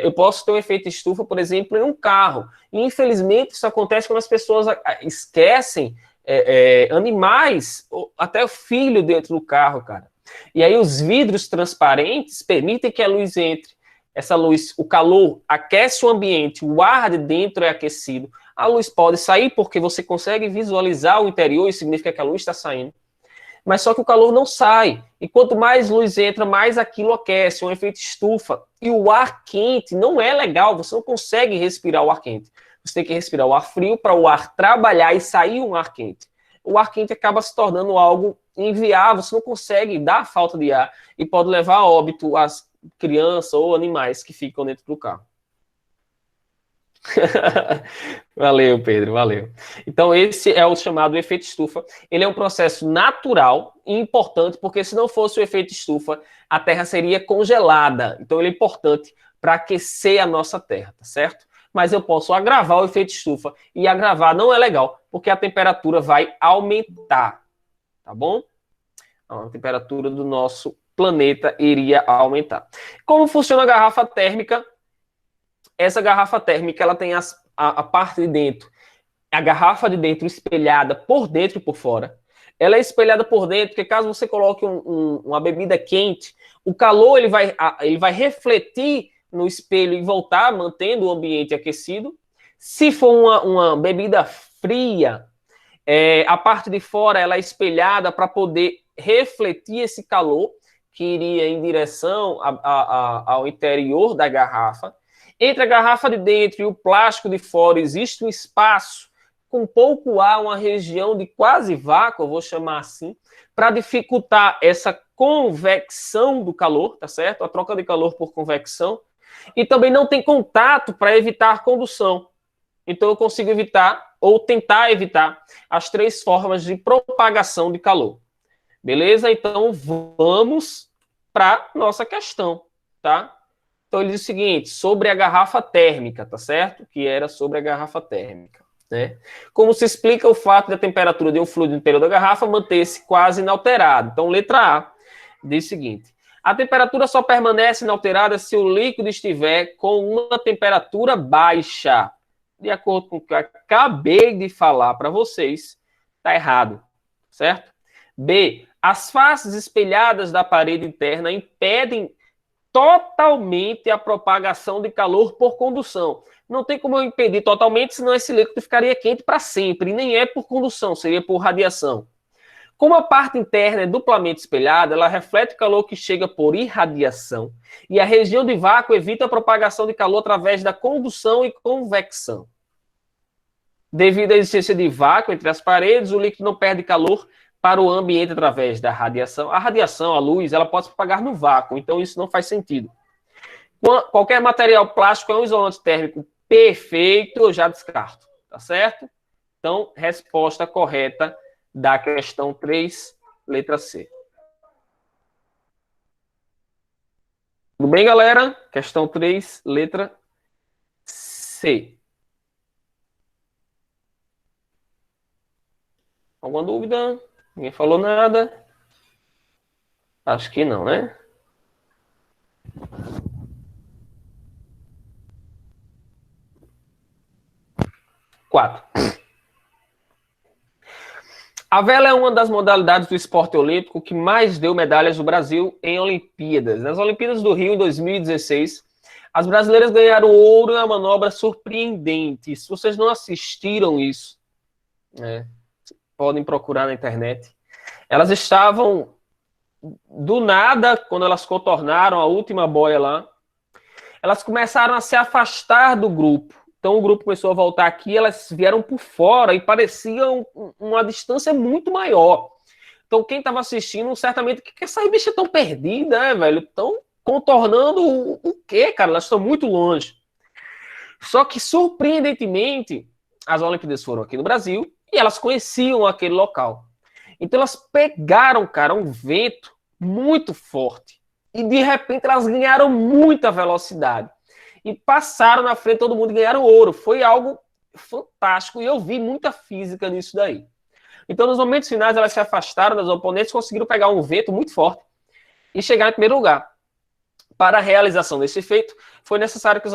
Eu posso ter um efeito estufa, por exemplo, em um carro. E, infelizmente, isso acontece quando as pessoas esquecem animais, ou até o filho dentro do carro, cara. E aí os vidros transparentes permitem que a luz entre. Essa luz, o calor aquece o ambiente, o ar de dentro é aquecido. A luz pode sair porque você consegue visualizar o interior, isso significa que a luz está saindo. Mas só que o calor não sai. E quanto mais luz entra, mais aquilo aquece, um efeito estufa. E o ar quente não é legal, você não consegue respirar o ar quente. Você tem que respirar o ar frio para o ar trabalhar e sair um ar quente. O ar quente acaba se tornando algo inviável, você não consegue dar falta de ar e pode levar a óbito as crianças ou animais que ficam dentro do carro. Valeu, Pedro, valeu. Então, esse é o chamado efeito estufa. Ele é um processo natural e importante, porque se não fosse o efeito estufa, a Terra seria congelada. Então, ele é importante para aquecer a nossa Terra, tá certo? Mas eu posso agravar o efeito estufa. E agravar não é legal, porque a temperatura vai aumentar, tá bom? A temperatura do nosso planeta iria aumentar. Como funciona a garrafa térmica? Essa garrafa térmica, ela tem a parte de dentro, a garrafa de dentro espelhada por dentro e por fora. ela é espelhada por dentro, porque caso você coloque uma bebida quente, o calor ele vai refletir no espelho e voltar mantendo o ambiente aquecido. Se for uma bebida fria, a parte de fora ela é espelhada para poder refletir esse calor que iria em direção ao interior da garrafa. Entre a garrafa de dentro e o plástico de fora existe um espaço com pouco ar, uma região de quase vácuo, eu vou chamar assim, para dificultar essa convecção do calor, tá certo? A troca de calor por convecção. E também não tem contato para evitar condução. Então eu consigo evitar, ou tentar evitar, as 3 formas de propagação de calor. Beleza? Então vamos para nossa questão, tá? Então ele diz o seguinte, sobre a garrafa térmica, tá certo? Que era sobre a garrafa térmica, né? Como se explica o fato da temperatura de um fluido no interior da garrafa manter-se quase inalterada? Então, letra A diz o seguinte, a temperatura só permanece inalterada se o líquido estiver com uma temperatura baixa. De acordo com o que eu acabei de falar para vocês, está errado, certo? B, as faces espelhadas da parede interna impedem totalmente a propagação de calor por condução. Não tem como eu impedir totalmente, senão esse líquido ficaria quente para sempre. E nem é por condução, seria por radiação. Como a parte interna é duplamente espelhada, ela reflete o calor que chega por irradiação. E a região de vácuo evita a propagação de calor através da condução e convecção. Devido à existência de vácuo entre as paredes, o líquido não perde calor para o ambiente através da radiação. A radiação, a luz, ela pode se propagar no vácuo, então isso não faz sentido. Qualquer material plástico é um isolante térmico perfeito, eu já descarto, tá certo? Então, resposta correta da questão 3, letra C. Tudo bem, galera? Questão 3, letra C. Alguma dúvida? Ninguém falou nada? Acho que não, né? Quatro. A vela é uma das modalidades do esporte olímpico que mais deu medalhas no Brasil em Olimpíadas. Nas Olimpíadas do Rio, em 2016, as brasileiras ganharam ouro em uma manobra surpreendente. Se vocês não assistiram isso, podem procurar na internet. Elas estavam, do nada, quando elas contornaram a última boia lá, elas começaram a se afastar do grupo. Então o grupo começou a voltar aqui, elas vieram por fora e pareciam uma distância muito maior. Então quem estava assistindo, certamente, que essa bicha tão perdida, né, velho? Estão contornando o quê, cara? Elas estão muito longe. Só que, surpreendentemente, as Olimpíadas foram aqui no Brasil e elas conheciam aquele local. Então elas pegaram, cara, um vento muito forte. E de repente elas ganharam muita velocidade. E passaram na frente de todo mundo e ganharam ouro. Foi algo fantástico. E eu vi muita física nisso daí. Então, nos momentos finais, elas se afastaram das oponentes, conseguiram pegar um vento muito forte e chegar em primeiro lugar. Para a realização desse feito, foi necessário que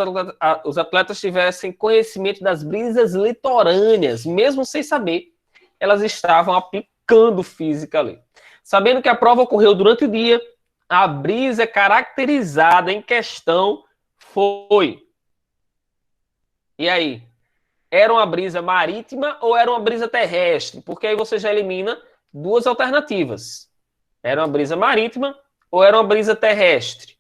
os atletas tivessem conhecimento das brisas litorâneas. Mesmo sem saber, elas estavam aplicando física ali. Sabendo que a prova ocorreu durante o dia, a brisa caracterizada em questão foi. E aí? Era uma brisa marítima ou era uma brisa terrestre? Porque aí você já elimina 2 alternativas. Era uma brisa marítima ou era uma brisa terrestre?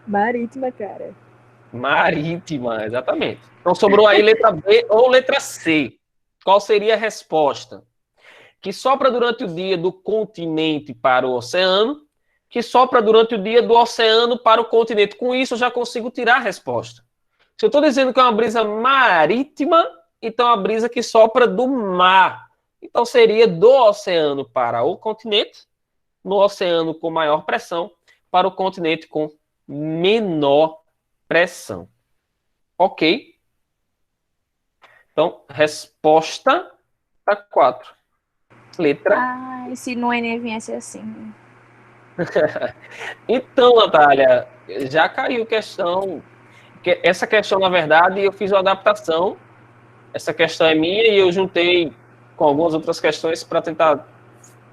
Marítima, cara. Marítima, exatamente. Então sobrou aí letra B ou letra C. Qual seria a resposta? Que sopra durante o dia do continente para o oceano, que sopra durante o dia do oceano para o continente. Com isso, eu já consigo tirar a resposta. Se eu estou dizendo que é uma brisa marítima, então é uma brisa que sopra do mar. Então seria do oceano para o continente, no oceano com maior pressão, para o continente com menor pressão. Ok? Então, resposta para 4. Letra. Ai, se no Enem viesse assim. Então, Natália, já caiu questão. Essa questão, na verdade, eu fiz uma adaptação. Essa questão é minha e eu juntei com algumas outras questões para tentar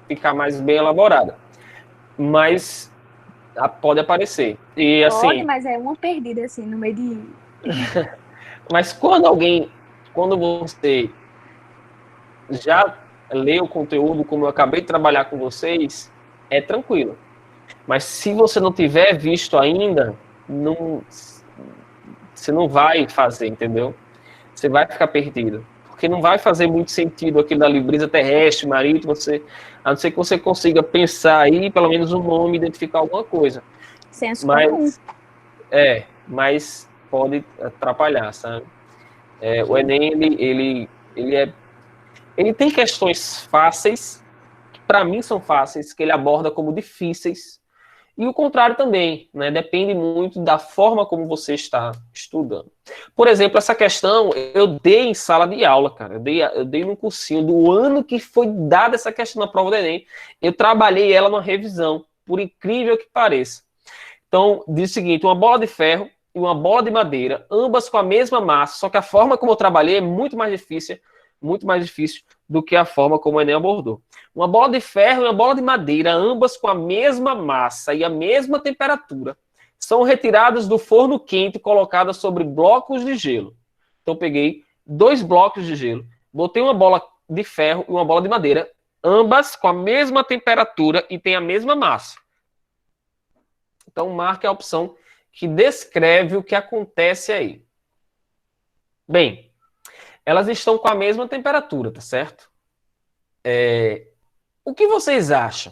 ficar mais bem elaborada. Mas pode aparecer. E assim, Pode, mas é uma perdida, assim, no meio de... mas quando você já lê o conteúdo, como eu acabei de trabalhar com vocês, é tranquilo. Mas se você não tiver visto ainda, você não vai fazer, entendeu? Você vai ficar perdido. Porque não vai fazer muito sentido aquilo da brisa terrestre, marítimo, a não ser que você consiga pensar aí, pelo menos um nome, identificar alguma coisa. Senso comum. Mas pode atrapalhar, sabe? O Enem, ele tem questões fáceis, que para mim são fáceis, que ele aborda como difíceis, e o contrário também, né? Depende muito da forma como você está estudando. Por exemplo, essa questão eu dei em sala de aula, cara. Eu dei num cursinho do ano que foi dada essa questão na prova do Enem. Eu trabalhei ela numa revisão, por incrível que pareça. Então, diz o seguinte, uma bola de ferro e uma bola de madeira, ambas com a mesma massa, só que a forma como eu trabalhei é muito mais difícil do que a forma como o Enem abordou. Uma bola de ferro e uma bola de madeira, ambas com a mesma massa e a mesma temperatura, são retiradas do forno quente e colocadas sobre blocos de gelo. Então, eu peguei 2 blocos de gelo, botei uma bola de ferro e uma bola de madeira, ambas com a mesma temperatura e têm a mesma massa. Então, marque a opção que descreve o que acontece aí. Bem, elas estão com a mesma temperatura, tá certo? O que vocês acham?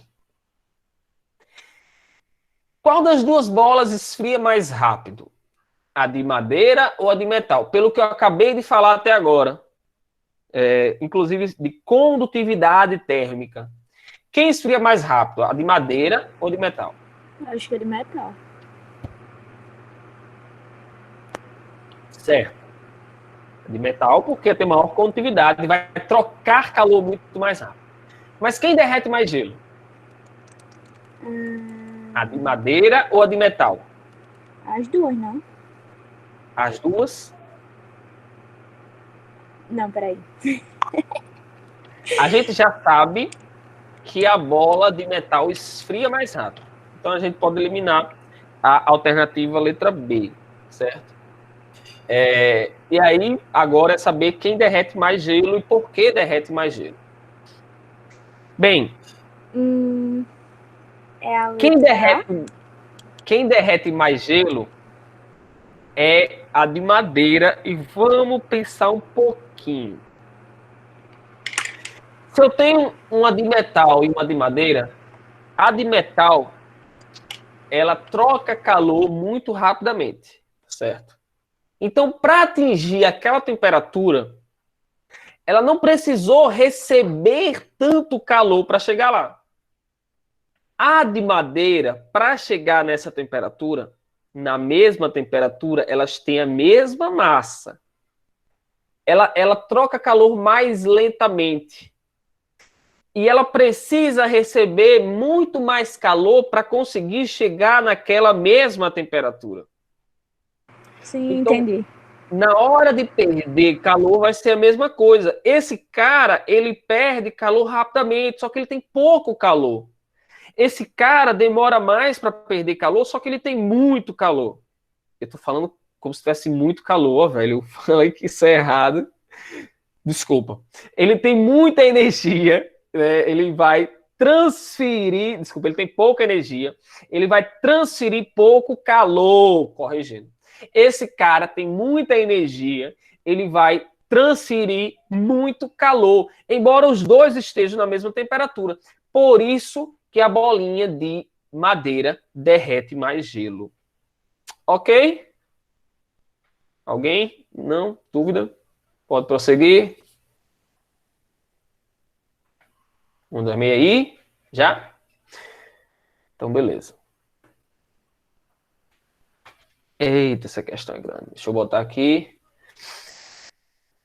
Qual das duas bolas esfria mais rápido? A de madeira ou a de metal? Pelo que eu acabei de falar até agora, inclusive de condutividade térmica. Quem esfria mais rápido? A de madeira ou de metal? Acho que é de metal. Certo. De metal porque tem maior condutividade e vai trocar calor muito mais rápido. Mas quem derrete mais gelo? A de madeira ou a de metal? As duas, não? As duas? Não, peraí. A gente já sabe que a bola de metal esfria mais rápido. Então a gente pode eliminar a alternativa letra B, certo? E aí, agora é saber quem derrete mais gelo e por que derrete mais gelo. Bem, É a letra quem derrete mais gelo é a de madeira. E vamos pensar um pouquinho. Se eu tenho uma de metal e uma de madeira, a de metal, ela troca calor muito rapidamente, certo? Então, para atingir aquela temperatura, ela não precisou receber tanto calor para chegar lá. A de madeira, para chegar nessa temperatura, na mesma temperatura, elas têm a mesma massa. Ela troca calor mais lentamente. E ela precisa receber muito mais calor para conseguir chegar naquela mesma temperatura. Sim, então, entendi. Na hora de perder calor vai ser a mesma coisa. Esse cara, ele perde calor rapidamente, só que ele tem pouco calor. Esse cara demora mais para perder calor, só que ele tem muito calor. Eu tô falando como se tivesse muito calor, velho. Eu falei que isso é errado. Desculpa. Ele tem muita energia, né? Ele vai transferir. Desculpa, ele tem pouca energia. Ele vai transferir pouco calor, corrigindo. Esse cara tem muita energia, ele vai transferir muito calor, embora os dois estejam na mesma temperatura. Por isso que a bolinha de madeira derrete mais gelo. Ok? Alguém? Não? Dúvida? Pode prosseguir. Vamos dormir aí? Já? Então, beleza. Eita, essa questão é grande. Deixa eu botar aqui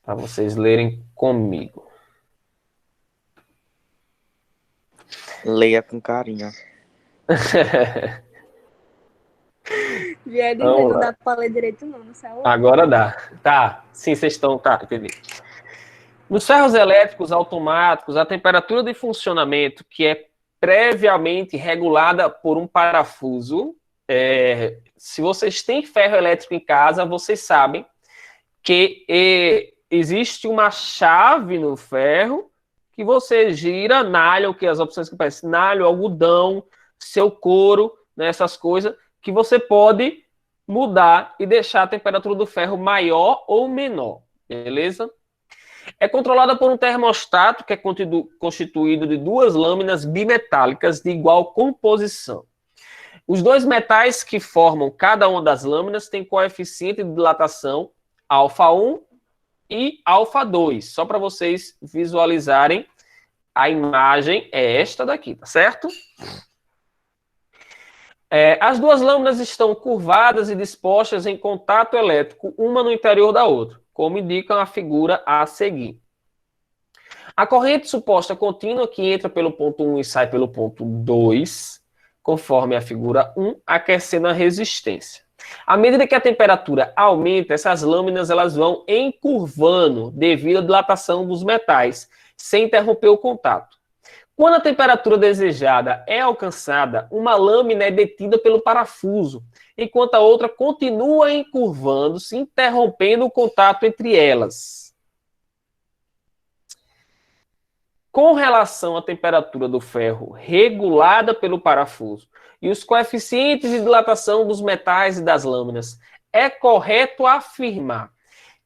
para vocês lerem comigo. Leia com carinho. Já dizendo, não dá pra ler direito não no celular. Agora dá. Tá. Sim, vocês estão. Tá, entendi. Nos ferros elétricos automáticos, a temperatura de funcionamento, que é previamente regulada por um parafuso, se vocês têm ferro elétrico em casa, vocês sabem que existe uma chave no ferro que você gira, nalho, que as opções que aparecem, nalho, algodão, seu couro, né, essas coisas, que você pode mudar e deixar a temperatura do ferro maior ou menor, beleza? É controlada por um termostato que é constituído de duas lâminas bimetálicas de igual composição. Os dois metais que formam cada uma das lâminas têm coeficiente de dilatação alfa1 e alfa2. Só para vocês visualizarem, a imagem é esta daqui, tá certo? As duas lâminas estão curvadas e dispostas em contato elétrico, uma no interior da outra, como indica a figura a seguir. A corrente suposta contínua que entra pelo ponto 1 e sai pelo ponto 2, conforme a figura 1, aquecendo a resistência. À medida que a temperatura aumenta, essas lâminas elas vão encurvando devido à dilatação dos metais, sem interromper o contato. Quando a temperatura desejada é alcançada, uma lâmina é detida pelo parafuso, enquanto a outra continua encurvando-se, interrompendo o contato entre elas. Com relação à temperatura do ferro regulada pelo parafuso e os coeficientes de dilatação dos metais e das lâminas, é correto afirmar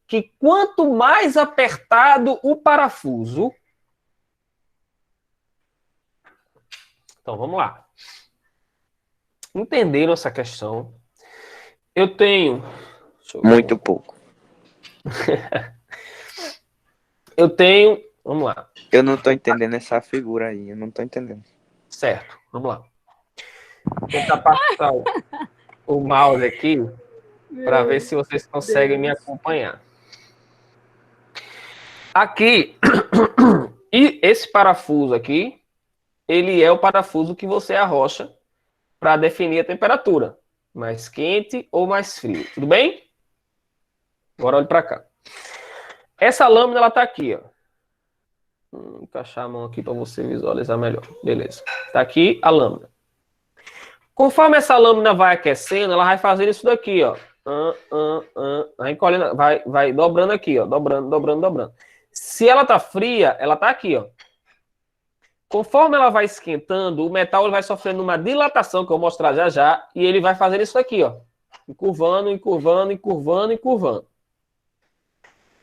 que quanto mais apertado o parafuso... Então, vamos lá. Entenderam essa questão? Eu tenho... Muito pouco. Eu tenho... Vamos lá. Eu não tô entendendo essa figura aí, eu não tô entendendo. Certo, vamos lá. Vou tentar passar o mouse aqui para ver se vocês conseguem me acompanhar. Aqui, e esse parafuso aqui, ele é o parafuso que você arrocha para definir a temperatura, mais quente ou mais frio, tudo bem? Agora olhe para cá. Essa lâmina, ela tá aqui, ó. Vou encaixar a mão aqui para você visualizar melhor. Beleza. Tá aqui a lâmina. Conforme essa lâmina vai aquecendo, ela vai fazendo isso daqui, ó. Vai dobrando aqui, ó. Dobrando. Se ela tá fria, ela tá aqui, ó. Conforme ela vai esquentando, o metal ele vai sofrendo uma dilatação, que eu vou mostrar já já, e ele vai fazendo isso aqui, ó. Encurvando.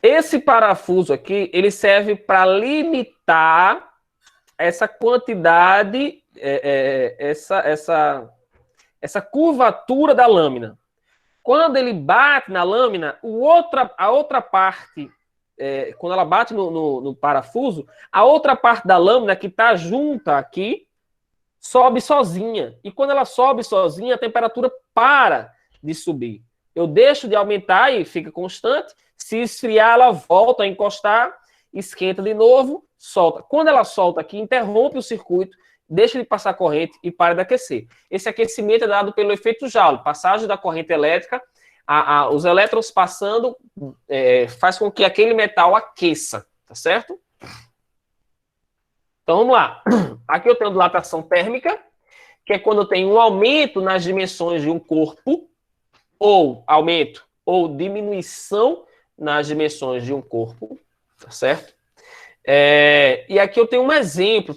Esse parafuso aqui, ele serve para limitar essa quantidade, essa curvatura da lâmina. Quando ele bate na lâmina, a outra parte, quando ela bate no parafuso, a outra parte da lâmina que está junta aqui, sobe sozinha. E quando ela sobe sozinha, a temperatura para de subir. Eu deixo de aumentar e fica constante. Se esfriar, ela volta a encostar, esquenta de novo, solta. Quando ela solta aqui, interrompe o circuito, deixa de passar corrente e para de aquecer. Esse aquecimento é dado pelo efeito Joule, passagem da corrente elétrica, os elétrons passando faz com que aquele metal aqueça, tá certo? Então vamos lá. Aqui eu tenho dilatação térmica, que é quando eu tenho um aumento nas dimensões de um corpo, ou aumento ou diminuição nas dimensões de um corpo, tá certo? E aqui eu tenho um exemplo.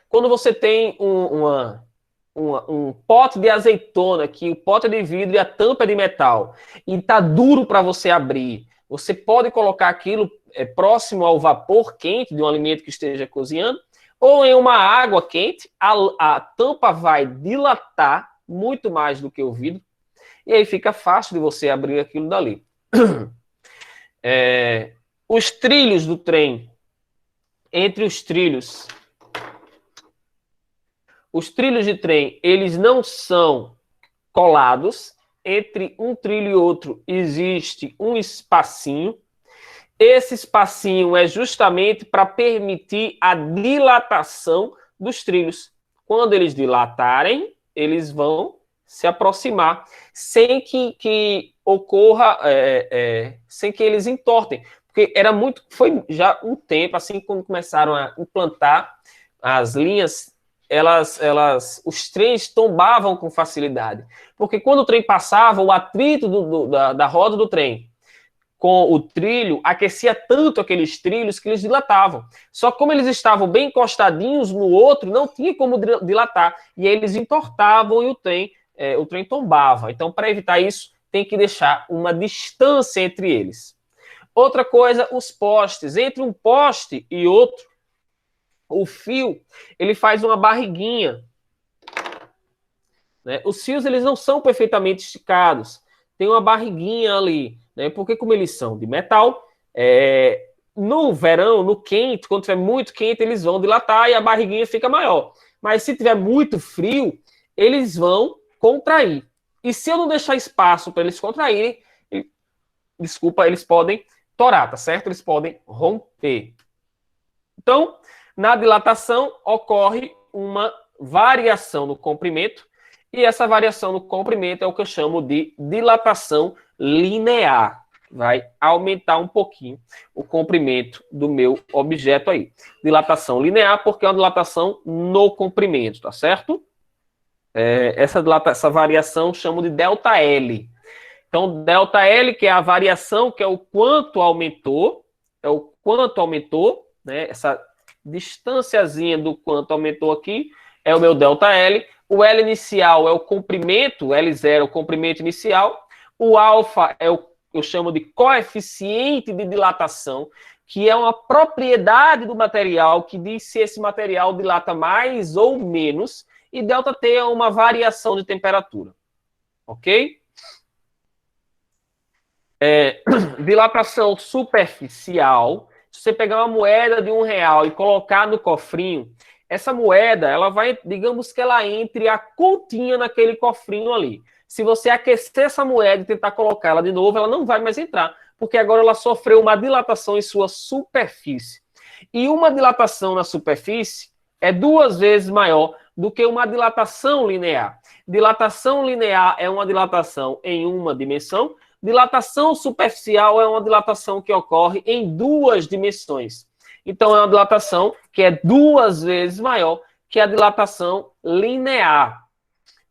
Quando você tem um pote de azeitona, que o pote é de vidro e a tampa é de metal, e está duro para você abrir, você pode colocar aquilo próximo ao vapor quente de um alimento que esteja cozinhando, ou em uma água quente, a tampa vai dilatar muito mais do que o vidro, e aí fica fácil de você abrir aquilo dali. Os trilhos do trem, entre os trilhos de trem, eles não são colados. Entre um trilho e outro existe um espacinho. Esse espacinho é justamente para permitir a dilatação dos trilhos. Quando eles dilatarem, eles vão se aproximar, sem que ocorra, sem que eles entortem. Porque foi já um tempo, assim, quando começaram a implantar as linhas, os trens tombavam com facilidade. Porque quando o trem passava, o atrito da roda do trem com o trilho aquecia tanto aqueles trilhos que eles dilatavam. Só que como eles estavam bem encostadinhos no outro, não tinha como dilatar. E aí eles entortavam e o trem tombava. Então, para evitar isso, tem que deixar uma distância entre eles. Outra coisa, os postes. Entre um poste e outro, o fio, ele faz uma barriguinha. Né? Os fios, eles não são perfeitamente esticados. Tem uma barriguinha ali. Né? Porque como eles são de metal, no verão, no quente, quando estiver muito quente, eles vão dilatar e a barriguinha fica maior. Mas se tiver muito frio, eles vão contrair. E se eu não deixar espaço para eles contraírem, eles podem torar, tá certo? Eles podem romper. Então, na dilatação, ocorre uma variação no comprimento, e essa variação no comprimento é o que eu chamo de dilatação linear. Vai aumentar um pouquinho o comprimento do meu objeto aí. Dilatação linear, porque é uma dilatação no comprimento, tá certo? Essa variação chamo de ΔL. Então, ΔL, que é a variação, que é o quanto aumentou, né? Essa distânciazinha do quanto aumentou aqui é o meu ΔL. O L inicial é o comprimento, L0 é o comprimento inicial. O alfa eu chamo de coeficiente de dilatação, que é uma propriedade do material que diz se esse material dilata mais ou menos. E ΔT é uma variação de temperatura. Ok? Dilatação superficial. Se você pegar uma moeda de R$1 e colocar no cofrinho, essa moeda, ela vai, digamos que ela entre a continha naquele cofrinho ali. Se você aquecer essa moeda e tentar colocar ela de novo, ela não vai mais entrar, porque agora ela sofreu uma dilatação em sua superfície. E uma dilatação na superfície é 2 vezes maior do que uma dilatação linear. Dilatação linear é uma dilatação em uma dimensão. Dilatação superficial é uma dilatação que ocorre em 2 dimensões. Então, é uma dilatação que é 2 vezes maior que a dilatação linear.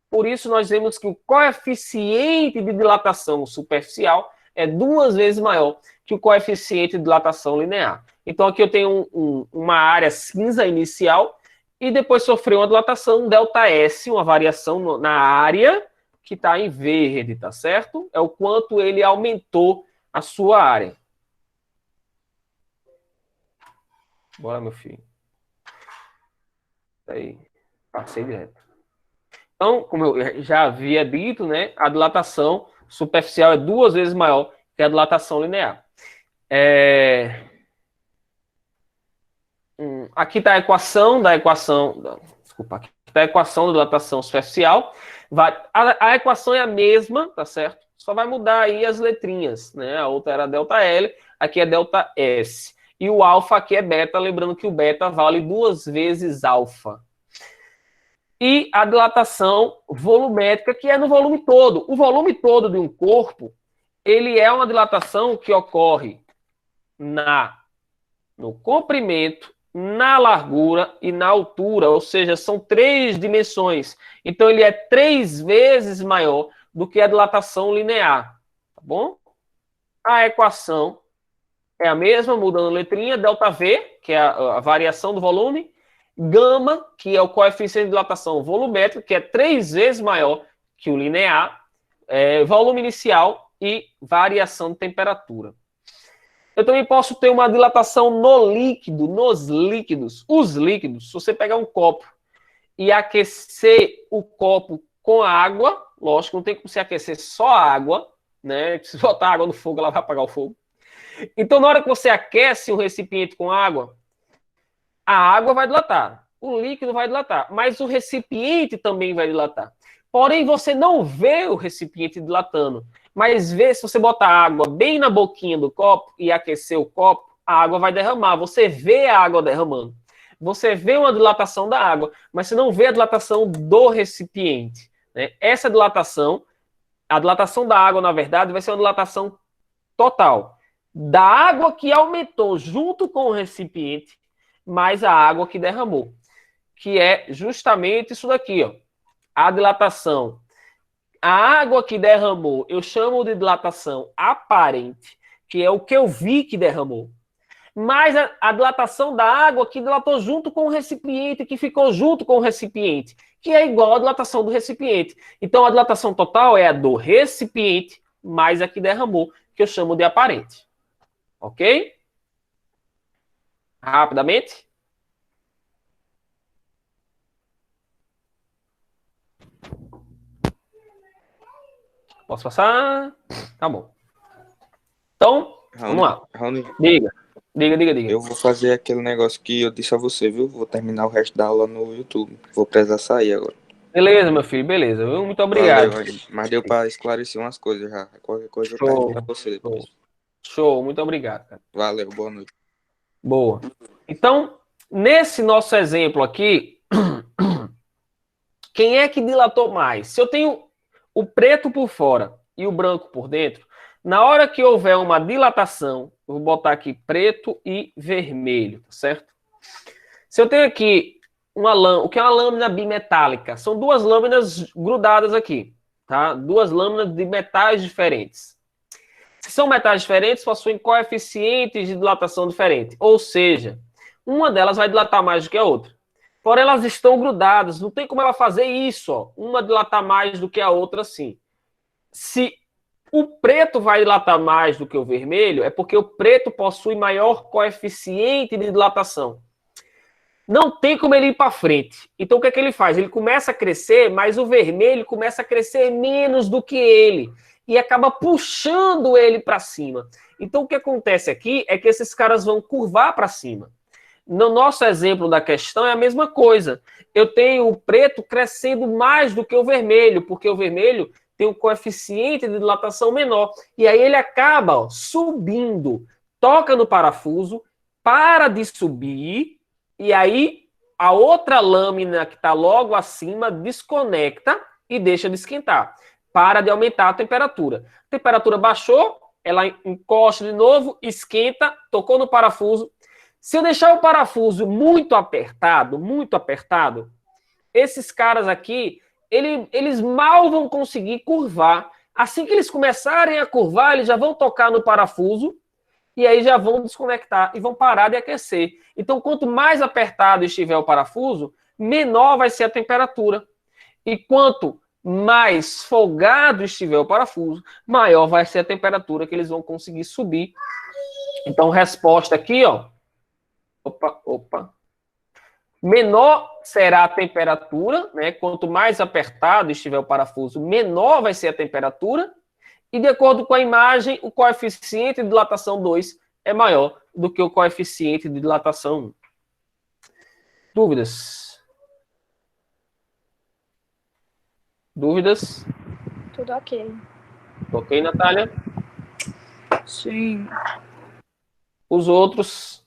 Por isso, nós vemos que o coeficiente de dilatação superficial é 2 vezes maior que o coeficiente de dilatação linear. Então, aqui eu tenho uma área cinza inicial e depois sofreu uma dilatação ΔS, uma variação na área que está em verde, tá certo? É o quanto ele aumentou a sua área. Bora, meu filho. Aí, passei direto. Então, como eu já havia dito, né, a dilatação superficial é 2 vezes maior que a dilatação linear. Aqui está a equação da dilatação superficial. A equação é a mesma, tá certo? Só vai mudar aí as letrinhas, né? A outra era ΔL, aqui é ΔS. E o alfa aqui é beta, lembrando que o beta vale 2 vezes alfa. E a dilatação volumétrica, que é no volume todo. O volume todo de um corpo, ele é uma dilatação que ocorre no comprimento, na largura e na altura, ou seja, são 3 dimensões. Então, ele é 3 vezes maior do que a dilatação linear, tá bom? A equação é a mesma, mudando a letrinha, ΔV, que é a variação do volume, gama, que é o coeficiente de dilatação volumétrica, que é 3 vezes maior que o linear, volume inicial e variação de temperatura. Eu também posso ter uma dilatação nos líquidos. Os líquidos, se você pegar um copo e aquecer o copo com água, lógico, não tem como você aquecer só a água, né? Se botar água no fogo, ela vai apagar o fogo. Então, na hora que você aquece um recipiente com água, a água vai dilatar, o líquido vai dilatar, mas o recipiente também vai dilatar. Porém, você não vê o recipiente dilatando, mas vê, se você botar água bem na boquinha do copo e aquecer o copo, a água vai derramar. Você vê a água derramando. Você vê uma dilatação da água, mas você não vê a dilatação do recipiente, né? Essa dilatação, a dilatação da água, na verdade, vai ser uma dilatação total. da água que aumentou junto com o recipiente, mais a água que derramou, que é justamente isso daqui, ó, a dilatação. A água que derramou, eu chamo de dilatação aparente, que é o que eu vi que derramou. Mas a dilatação da água que dilatou junto com o recipiente, que ficou junto com o recipiente, que é igual à dilatação do recipiente. Então, a dilatação total é a do recipiente mais a que derramou, que eu chamo de aparente. Ok? Rapidamente. Posso passar? Tá bom. Então, vamos lá. Raoni, Diga. eu vou fazer aquele negócio que eu disse a você, viu? Vou terminar o resto da aula no YouTube. Vou precisar sair agora. Beleza, meu filho, beleza. Muito obrigado. Valeu, mas deu para esclarecer umas coisas já. Qualquer coisa eu Show. pergunto pra você depois. Show, muito obrigado, cara. Valeu, boa noite. Boa. Então, nesse nosso exemplo aqui, quem é que dilatou mais? Se eu tenho o preto por fora e o branco por dentro, na hora que houver uma dilatação, eu vou botar aqui preto e vermelho, tá certo? Se eu tenho aqui o que é uma lâmina bimetálica? São duas lâminas grudadas aqui, tá? Duas lâminas de metais diferentes. Se são metais diferentes, possuem coeficientes de dilatação diferentes. Ou seja, uma delas vai dilatar mais do que a outra. Porém, elas estão grudadas. Não tem como ela fazer isso, ó. Uma dilatar mais do que a outra, assim. Se o preto vai dilatar mais do que o vermelho, é porque o preto possui maior coeficiente de dilatação. Não tem como ele ir para frente. Então, o que é que ele faz? Ele começa a crescer, mas o vermelho começa a crescer menos do que ele. E acaba puxando ele para cima. Então, o que acontece aqui é que esses caras vão curvar para cima. No nosso exemplo da questão é a mesma coisa. Eu tenho o preto crescendo mais do que o vermelho, porque o vermelho tem um coeficiente de dilatação menor. E aí ele acaba, ó, subindo, toca no parafuso, para de subir, e aí a outra lâmina que está logo acima desconecta e deixa de esquentar. Para de aumentar a temperatura. A temperatura baixou, ela encosta de novo, esquenta, tocou no parafuso. Se eu deixar o parafuso muito apertado, esses caras aqui, eles mal vão conseguir curvar. Assim que eles começarem a curvar, eles já vão tocar no parafuso e aí já vão desconectar e vão parar de aquecer. Então, quanto mais apertado estiver o parafuso, menor vai ser a temperatura. E quanto mais folgado estiver o parafuso, maior vai ser a temperatura que eles vão conseguir subir. Então, resposta aqui, ó. Opa. Menor será a temperatura, né? Quanto mais apertado estiver o parafuso, menor vai ser a temperatura. E de acordo com a imagem, o coeficiente de dilatação 2 é maior do que o coeficiente de dilatação 1. Dúvidas? Dúvidas? Tudo ok. Ok, Natália? Sim. Os outros,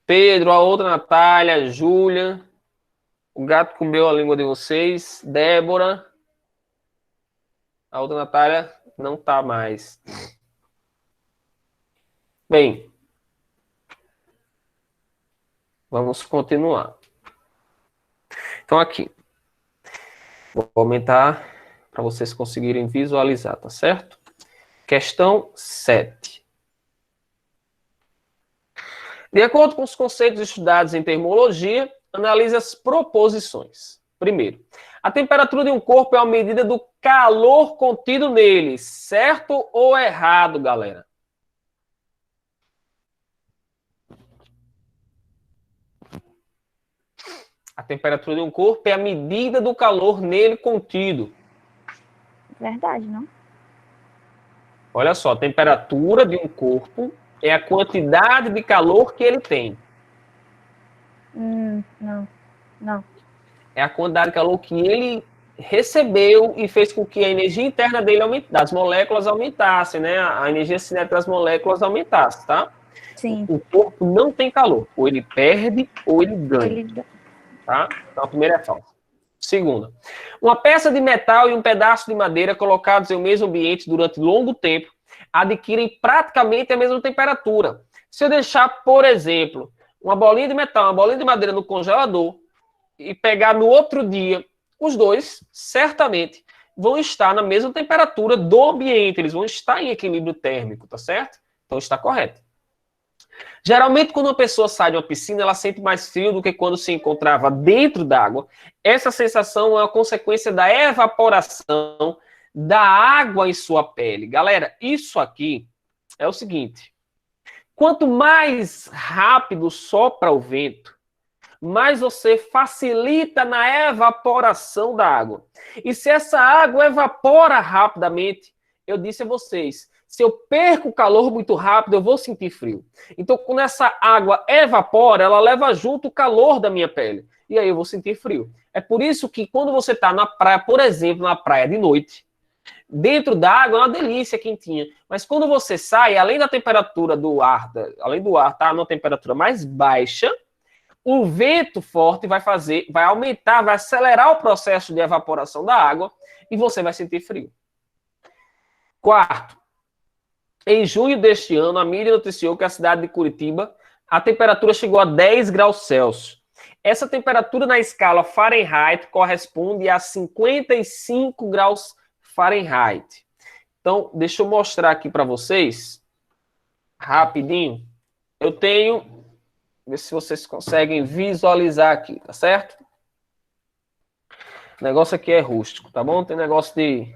Pedro, a outra Natália, Júlia, o gato comeu a língua de vocês, Débora, a outra Natália não tá mais. Bem, vamos continuar. Então aqui, vou aumentar para vocês conseguirem visualizar, tá certo? Questão 7. De acordo com os conceitos estudados em termologia, analise as proposições. Primeiro, a temperatura de um corpo é a medida do calor contido nele. Certo ou errado, galera? A temperatura de um corpo é a medida do calor nele contido. Verdade, não? Olha só, a temperatura de um corpo é a quantidade de calor que ele tem. Não. É a quantidade de calor que ele recebeu e fez com que a energia interna dele das moléculas aumentasse, né? A energia cinética das moléculas aumentasse, tá? Sim. O corpo não tem calor. Ou ele perde ou ele ganha. Tá? Então a primeira é falsa. Segunda, uma peça de metal e um pedaço de madeira colocados em um mesmo ambiente durante longo tempo adquirem praticamente a mesma temperatura. Se eu deixar, por exemplo, uma bolinha de metal, uma bolinha de madeira no congelador e pegar no outro dia, os dois certamente vão estar na mesma temperatura do ambiente, eles vão estar em equilíbrio térmico, tá certo? Então está correto. Geralmente, quando uma pessoa sai de uma piscina, ela sente mais frio do que quando se encontrava dentro d'água. Essa sensação é uma consequência da evaporação da água em sua pele. Galera, isso aqui é o seguinte: quanto mais rápido sopra o vento, mais você facilita na evaporação da água. E se essa água evapora rapidamente, eu disse a vocês, se eu perco calor muito rápido, eu vou sentir frio. Então, quando essa água evapora, ela leva junto o calor da minha pele. E aí eu vou sentir frio. É por isso que quando você está na praia, por exemplo, na praia de noite, dentro da água é uma delícia quentinha. Mas quando você sai, além da temperatura do ar, além do ar estar tá numa temperatura mais baixa, o vento forte vai aumentar, vai acelerar o processo de evaporação da água e você vai sentir frio. Quarto, em junho deste ano, a mídia noticiou que a cidade de Curitiba, a temperatura chegou a 10 graus Celsius. Essa temperatura na escala Fahrenheit corresponde a 55 graus Fahrenheit. Então, deixa eu mostrar aqui para vocês, rapidinho. Eu tenho... Ver se vocês conseguem visualizar aqui, tá certo? O negócio aqui é rústico, tá bom? Não tem negócio de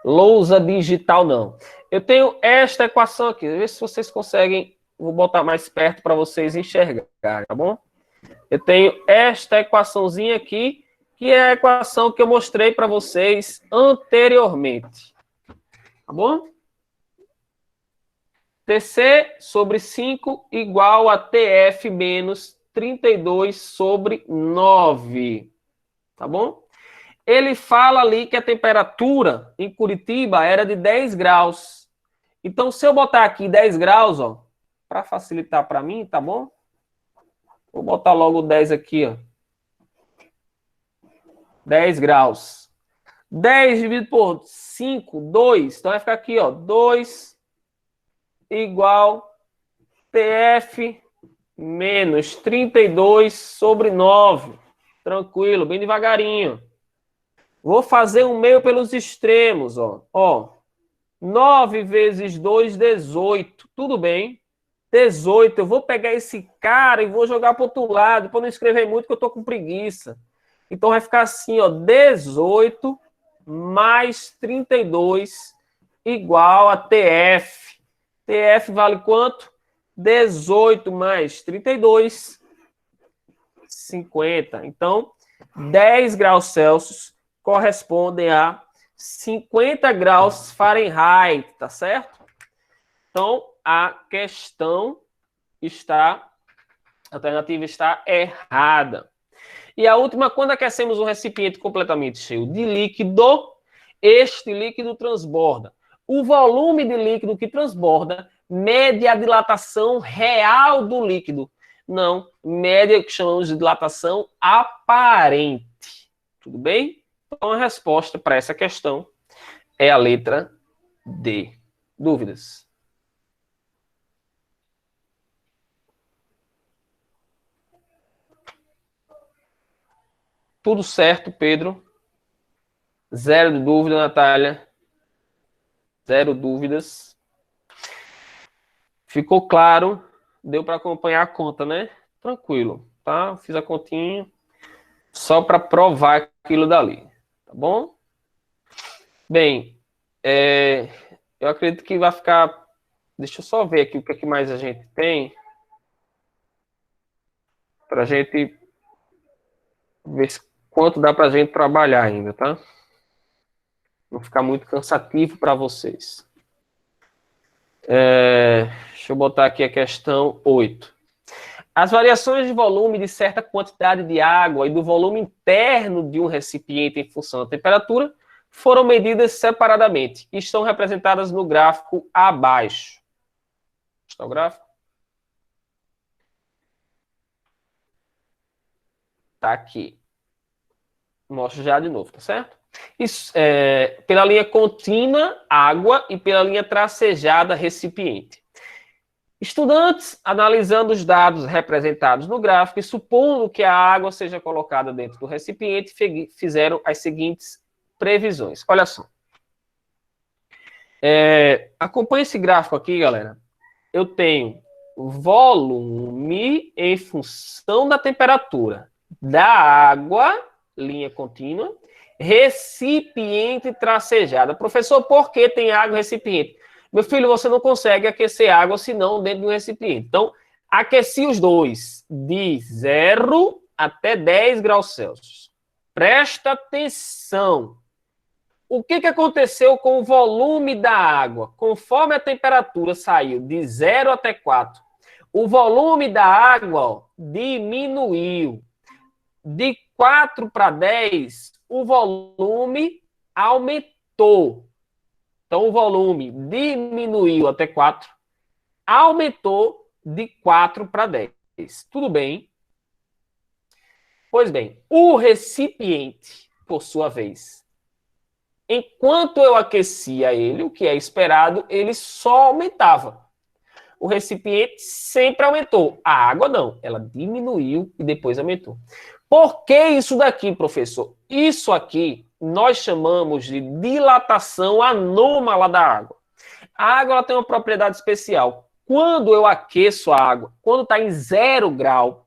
lousa digital, não. Eu tenho esta equação aqui. Ver se vocês conseguem. Vou botar mais perto para vocês enxergarem, tá bom? Eu tenho esta equaçãozinha aqui, que é a equação que eu mostrei para vocês anteriormente. Tá bom? TC sobre 5 igual a TF menos 32 sobre 9. Tá bom? Ele fala ali que a temperatura em Curitiba era de 10 graus. Então, se eu botar aqui 10 graus, ó, para facilitar para mim, tá bom? Vou botar logo o 10 aqui, ó. 10 graus. 10 dividido por 5, 2. Então, vai ficar aqui, ó, 2 igual TF menos 32 sobre 9. Tranquilo, bem devagarinho. Vou fazer um meio pelos extremos, ó. Ó, 9 vezes 2, 18. Tudo bem. 18. Eu vou pegar esse cara e vou jogar para o outro lado, para não escrever muito, que eu tô com preguiça. Então vai ficar assim, ó, 18 mais 32 igual a TF. TF vale quanto? 18 mais 32, 50. Então, 10 graus Celsius correspondem a 50 graus Fahrenheit, tá certo? Então, a alternativa está errada. E a última, quando aquecemos um recipiente completamente cheio de líquido, este líquido transborda. O volume de líquido que transborda mede a dilatação real do líquido. Não, mede o que chamamos de dilatação aparente. Tudo bem? Então, a resposta para essa questão é a letra D. Dúvidas? Tudo certo, Pedro? Zero de dúvida, Natália? Zero dúvidas. Ficou claro? Deu para acompanhar a conta, né? Tranquilo, tá? Fiz a continha só para provar aquilo dali, tá bom? Bem, eu acredito que vai ficar... Deixa eu só ver aqui o que é que mais a gente tem para a gente ver quanto dá para a gente trabalhar ainda, tá? Não ficar muito cansativo para vocês. Deixa eu botar aqui a questão 8. As variações de volume de certa quantidade de água e do volume interno de um recipiente em função da temperatura foram medidas separadamente e estão representadas no gráfico abaixo. Está o gráfico? Está aqui. Mostro já de novo, tá certo? Isso, pela linha contínua, água, e pela linha tracejada, recipiente. Estudantes, analisando os dados representados no gráfico e supondo que a água seja colocada dentro do recipiente, fizeram as seguintes previsões. Olha só. Acompanhe esse gráfico aqui, galera. Eu tenho volume em função da temperatura da água, linha contínua, recipiente tracejada. Professor, por que tem água e recipiente? Meu filho, você não consegue aquecer água senão dentro de um recipiente. Então, aqueci os dois de 0 até 10 graus Celsius. Presta atenção. O que aconteceu com o volume da água? Conforme a temperatura saiu de 0 até 4, o volume da água diminuiu. De 4 para 10, o volume aumentou. Então, o volume diminuiu até 4, aumentou de 4 para 10. Tudo bem? Pois bem, o recipiente, por sua vez, enquanto eu aquecia ele, o que é esperado, ele só aumentava. O recipiente sempre aumentou. A água não, ela diminuiu e depois aumentou. Por que isso daqui, professor? Isso aqui nós chamamos de dilatação anômala da água. A água ela tem uma propriedade especial. Quando eu aqueço a água, quando está em 0 grau,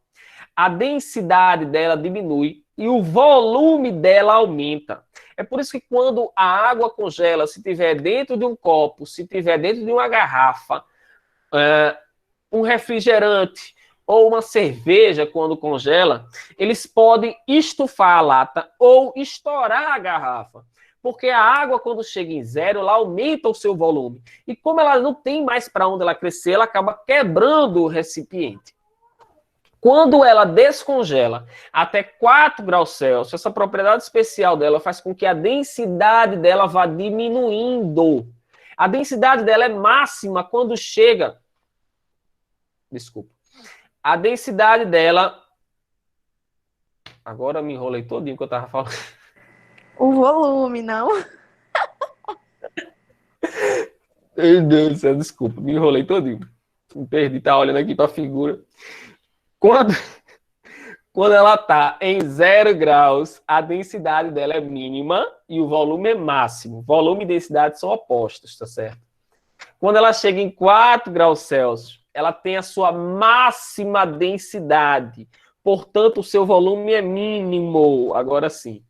a densidade dela diminui e o volume dela aumenta. É por isso que quando a água congela, se tiver dentro de um copo, se tiver dentro de uma garrafa, um refrigerante ou uma cerveja, quando congela, eles podem estufar a lata ou estourar a garrafa. Porque a água, quando chega em 0, ela aumenta o seu volume. E como ela não tem mais para onde ela crescer, ela acaba quebrando o recipiente. Quando ela descongela até 4 graus Celsius, essa propriedade especial dela faz com que a densidade dela vá diminuindo. A densidade dela é máxima quando chega... Desculpa. A densidade dela... Agora eu me enrolei todinho que eu estava falando. O volume, não? Meu Deus do céu, desculpa, me enrolei todinho. Me perdi, tá olhando aqui para a figura. Quando ela está em 0 graus, a densidade dela é mínima e o volume é máximo. Volume e densidade são opostos, tá certo? Quando ela chega em 4 graus Celsius, ela tem a sua máxima densidade. Portanto, o seu volume é mínimo. Agora sim.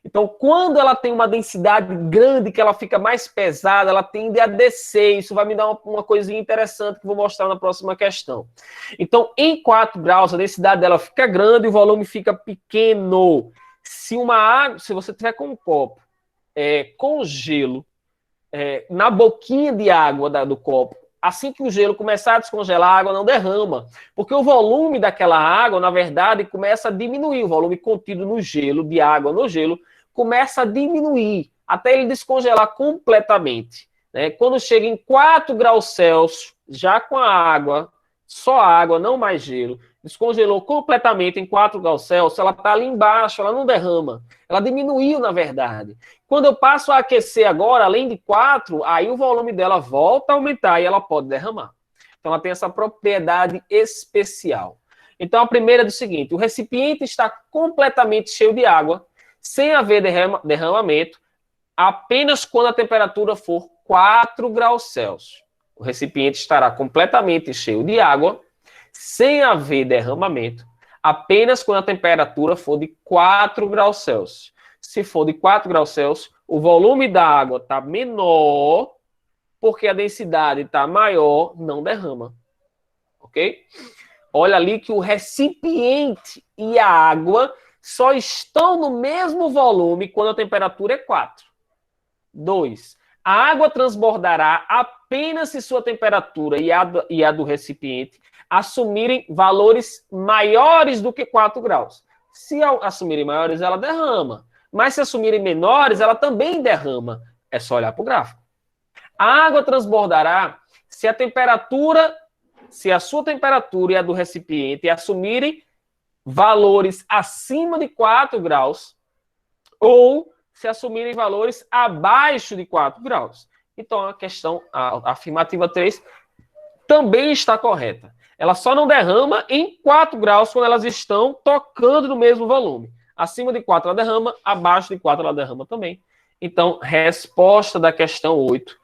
Então, quando ela tem uma densidade grande, que ela fica mais pesada, ela tende a descer. Isso vai me dar uma coisinha interessante que eu vou mostrar na próxima questão. Então, em 4 graus, a densidade dela fica grande e o volume fica pequeno. Se você tiver com um copo com gelo na boquinha de água do copo, assim que o gelo começar a descongelar, a água não derrama. Porque o volume daquela água, na verdade, começa a diminuir. O volume contido no gelo, de água no gelo, começa a diminuir, até ele descongelar completamente. Né? Quando chega em 4 graus Celsius, já com a água, só água, não mais gelo, descongelou completamente em 4 graus Celsius, ela está ali embaixo, ela não derrama. Ela diminuiu, na verdade. Quando eu passo a aquecer agora, além de 4, aí o volume dela volta a aumentar e ela pode derramar. Então, ela tem essa propriedade especial. Então, a primeira é do seguinte: o recipiente está completamente cheio de água, sem haver derramamento, apenas quando a temperatura for 4 graus Celsius. O recipiente estará completamente cheio de água, sem haver derramamento, apenas quando a temperatura for de 4 graus Celsius. Se for de 4 graus Celsius, o volume da água está menor, porque a densidade está maior, não derrama. Ok? Olha ali que o recipiente e a água só estão no mesmo volume quando a temperatura é 4. 2. A água transbordará apenas se sua temperatura e a do recipiente assumirem valores maiores do que 4 graus. Se assumirem maiores, ela derrama. Mas se assumirem menores, ela também derrama. É só olhar para o gráfico. A água transbordará se a sua temperatura e a do recipiente assumirem valores acima de 4 graus, ou se assumirem valores abaixo de 4 graus. Então, a afirmativa 3 também está correta. Ela só não derrama em 4 graus quando elas estão tocando no mesmo volume. Acima de 4 ela derrama, abaixo de 4 ela derrama também. Então, resposta da questão 8,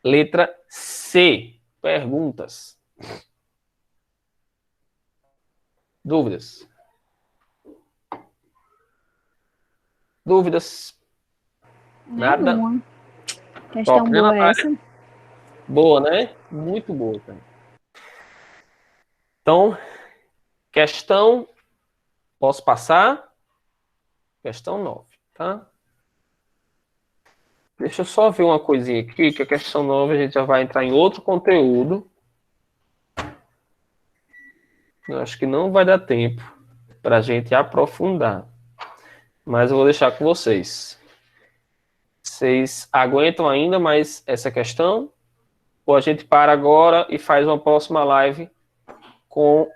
letra C. Perguntas? Dúvidas? Dúvidas? Nada? Nenhuma. Questão Top, né, boa Natália? essa. Boa, né? Muito boa, cara. Então, questão... Posso passar? Questão 9, tá? Deixa eu só ver uma coisinha aqui, que a questão 9 a gente já vai entrar em outro conteúdo. Eu acho que não vai dar tempo para a gente aprofundar. Mas eu vou deixar com vocês. Vocês aguentam ainda mais essa questão? Ou a gente para agora e faz uma próxima live com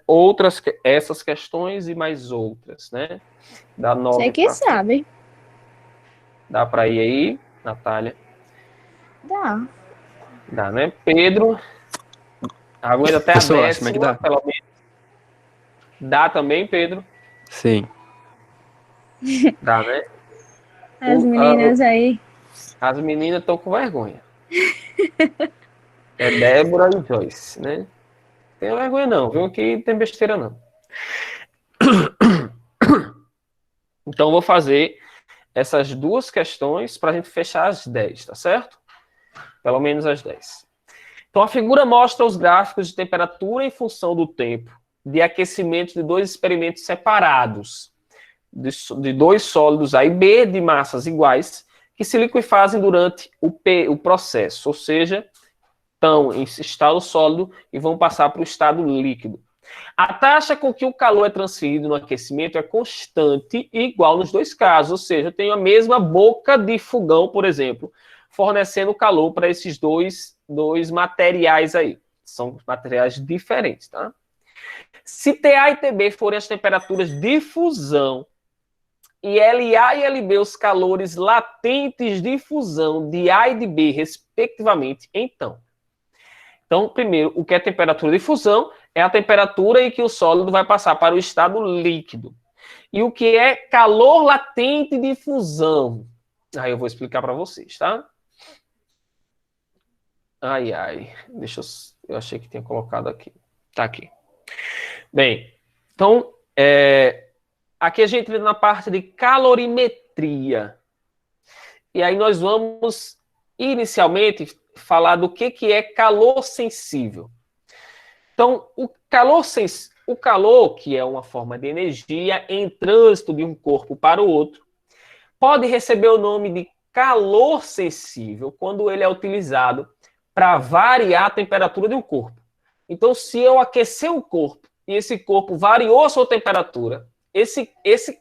essas questões e mais outras, né? Da 9 Você que pra frente. sabe. Dá para ir aí, Natália? Dá. Dá, né? Pedro, aguenta até a Professor, 10ª, como é que dá? pelo menos. Dá também, Pedro? Sim. Dá, né? As meninas aí. As meninas estão com vergonha. É Débora e Joyce, né? Tem vergonha não, viu? Aqui não tem besteira não. Então, eu vou fazer essas duas questões para a gente fechar as 10, tá certo? Pelo menos as 10. Então, a figura mostra os gráficos de temperatura em função do tempo de aquecimento de dois experimentos separados, de dois sólidos A e B de massas iguais, que se liquefazem durante o processo, ou seja, estão em estado sólido e vão passar para o estado líquido. A taxa com que o calor é transferido no aquecimento é constante e igual nos dois casos, ou seja, eu tenho a mesma boca de fogão, por exemplo, fornecendo calor para esses dois materiais aí. São materiais diferentes, tá? Se TA e TB forem as temperaturas de fusão e LA e LB os calores latentes de fusão de A e de B, respectivamente, então, primeiro, o que é temperatura de fusão é a temperatura em que o sólido vai passar para o estado líquido. E o que é calor latente de fusão? Aí eu vou explicar para vocês, tá? Eu achei que tinha colocado aqui. Tá aqui. Bem, então, aqui a gente entra na parte de calorimetria. E aí nós vamos, inicialmente, falar do que é calor sensível. Então, o calor, que é uma forma de energia em trânsito de um corpo para o outro, pode receber o nome de calor sensível quando ele é utilizado para variar a temperatura de um corpo. Então, se eu aquecer o corpo e esse corpo variou a sua temperatura, esse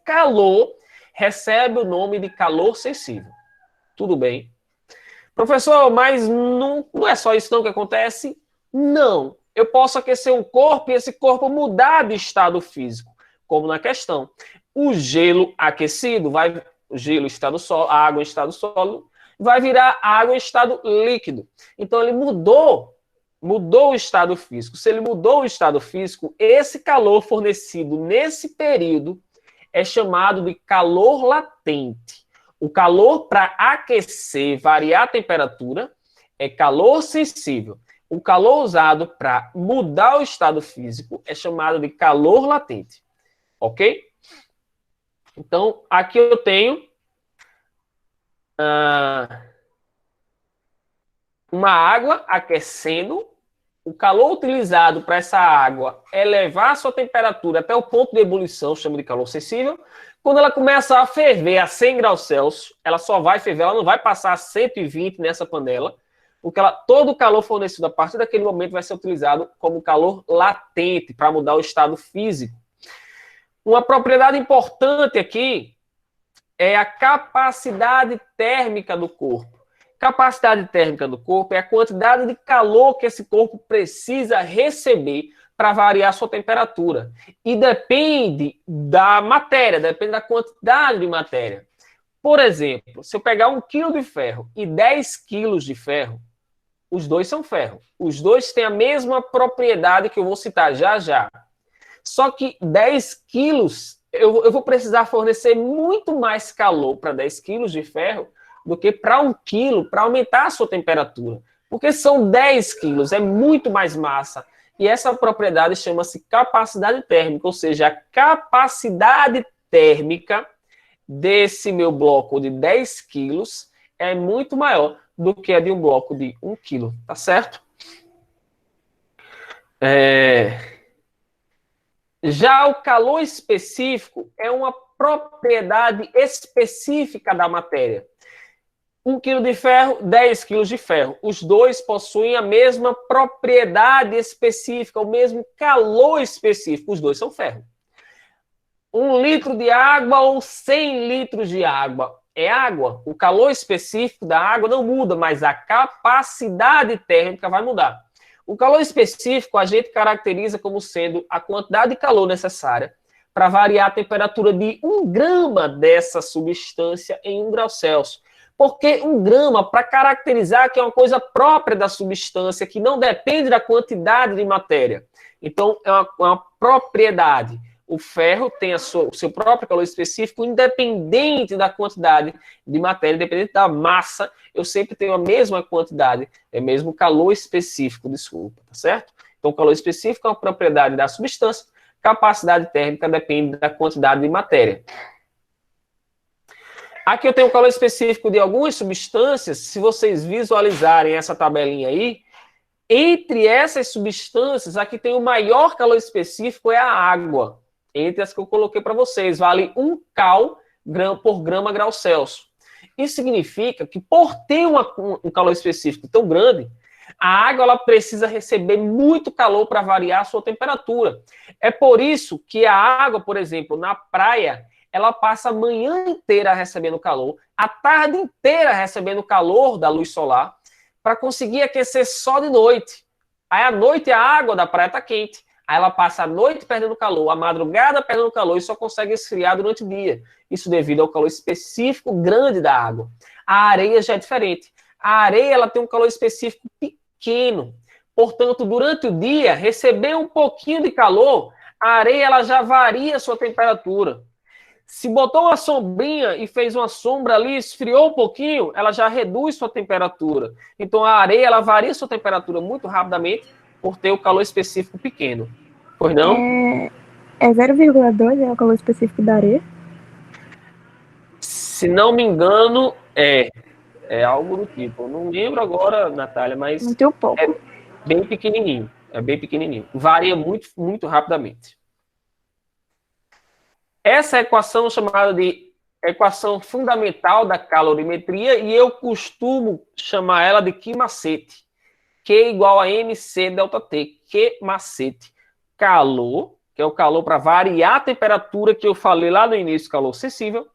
calor recebe o nome de calor sensível. Tudo bem? Professor, mas não é só isso não que acontece? Não. Eu posso aquecer um corpo e esse corpo mudar de estado físico, como na questão. O gelo aquecido, o gelo em estado sólido, a água em estado sólido, vai virar água em estado líquido. Então, ele mudou o estado físico. Se ele mudou o estado físico, esse calor fornecido nesse período é chamado de calor latente. O calor para aquecer, variar a temperatura, é calor sensível. O calor usado para mudar o estado físico é chamado de calor latente. Ok? Então, aqui eu tenho uma água aquecendo. O calor utilizado para essa água elevar a sua temperatura até o ponto de ebulição, chama de calor sensível. Quando ela começa a ferver a 100 graus Celsius, ela só vai ferver, ela não vai passar a 120 nessa panela, porque todo o calor fornecido a partir daquele momento vai ser utilizado como calor latente, para mudar o estado físico. Uma propriedade importante aqui é a capacidade térmica do corpo. Capacidade térmica do corpo é a quantidade de calor que esse corpo precisa receber para variar a sua temperatura. E depende da matéria, depende da quantidade de matéria. Por exemplo, se eu pegar 1 quilo de ferro e 10 quilos de ferro, os dois são ferro. Os dois têm a mesma propriedade que eu vou citar já já. Só que 10 quilos, eu vou precisar fornecer muito mais calor para 10 quilos de ferro do que para 1 quilo, para aumentar a sua temperatura. Porque são 10 quilos, é muito mais massa. E essa propriedade chama-se capacidade térmica, ou seja, a capacidade térmica desse meu bloco de 10 quilos é muito maior do que a de um bloco de 1 quilo, tá certo? Já o calor específico é uma propriedade específica da matéria. 1 quilo de ferro, 10 quilos de ferro. Os dois possuem a mesma propriedade específica, o mesmo calor específico. Os dois são ferro. 1 litro de água ou 100 litros de água é água. O calor específico da água não muda, mas a capacidade térmica vai mudar. O calor específico a gente caracteriza como sendo a quantidade de calor necessária para variar a temperatura de 1 grama dessa substância em 1 grau Celsius. Porque 1 grama, para caracterizar que é uma coisa própria da substância, que não depende da quantidade de matéria. Então, é uma propriedade. O ferro tem o seu próprio calor específico, independente da quantidade de matéria, independente da massa, eu sempre tenho a mesma quantidade, é mesmo calor específico, desculpa, tá certo? Então, o calor específico é uma propriedade da substância, capacidade térmica depende da quantidade de matéria. Aqui eu tenho o calor específico de algumas substâncias, se vocês visualizarem essa tabelinha aí, entre essas substâncias, aqui tem o maior calor específico, é a água. Entre as que eu coloquei para vocês, vale 1 cal por grama grau Celsius. Isso significa que, por ter um calor específico tão grande, a água ela precisa receber muito calor para variar a sua temperatura. É por isso que a água, por exemplo, na praia, ela passa a manhã inteira recebendo calor, a tarde inteira recebendo calor da luz solar, para conseguir aquecer só de noite. Aí à noite a água da praia está quente. Aí ela passa a noite perdendo calor, a madrugada perdendo calor e só consegue esfriar durante o dia. Isso devido ao calor específico grande da água. A areia já é diferente. A areia ela tem um calor específico pequeno. Portanto, durante o dia, receber um pouquinho de calor, a areia ela já varia a sua temperatura. Se botou uma sombrinha e fez uma sombra ali, esfriou um pouquinho, ela já reduz sua temperatura. Então, a areia ela varia sua temperatura muito rapidamente por ter o calor específico pequeno. Pois não? É 0,2 é o calor específico da areia? Se não me engano, é algo do tipo. Eu não lembro agora, Natália, mas Muito pouco. é bem pequenininho. É bem pequenininho. Varia muito, muito rapidamente. Essa equação é chamada de equação fundamental da calorimetria e eu costumo chamar ela de Q macete. Q igual a MC delta T. Q macete. Calor, que é o calor para variar a temperatura que eu falei lá no início, calor sensível.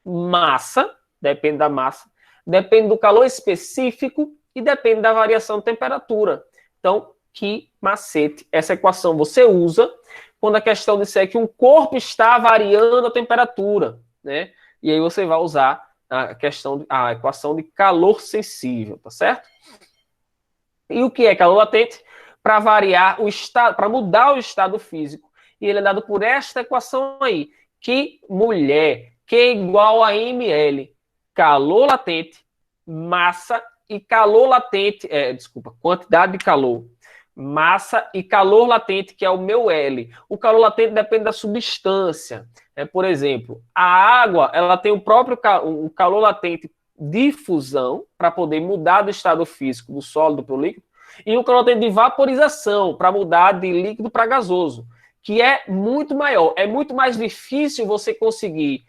Massa, depende da massa. Depende do calor específico e depende da variação de temperatura. Então, Q macete. Essa equação você usa quando a questão disser que um corpo está variando a temperatura, né? E aí você vai usar a equação de calor sensível, tá certo? E o que é calor latente? Para variar o estado, para mudar o estado físico. E ele é dado por esta equação aí, que mulher, Q igual a ml, calor latente, massa e calor latente, quantidade de calor. Massa e calor latente, que é o meu L. O calor latente depende da substância. Por exemplo, a água ela tem o próprio calor latente de fusão, para poder mudar do estado físico do sólido para o líquido, e o calor latente de vaporização, para mudar de líquido para gasoso, que é muito maior. É muito mais difícil você conseguir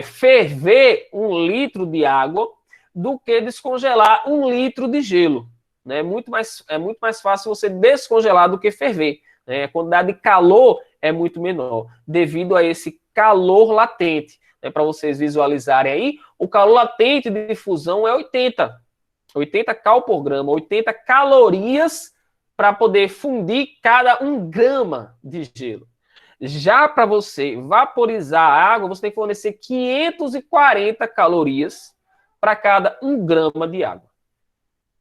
ferver 1 litro de água do que descongelar 1 litro de gelo. Né? É muito mais fácil você descongelar do que ferver. Né? A quantidade de calor é muito menor, devido a esse calor latente. Né? Para vocês visualizarem aí, o calor latente de difusão é 80 cal por grama, 80 calorias para poder fundir cada 1 grama de gelo. Já para você vaporizar a água, você tem que fornecer 540 calorias para cada 1 grama de água.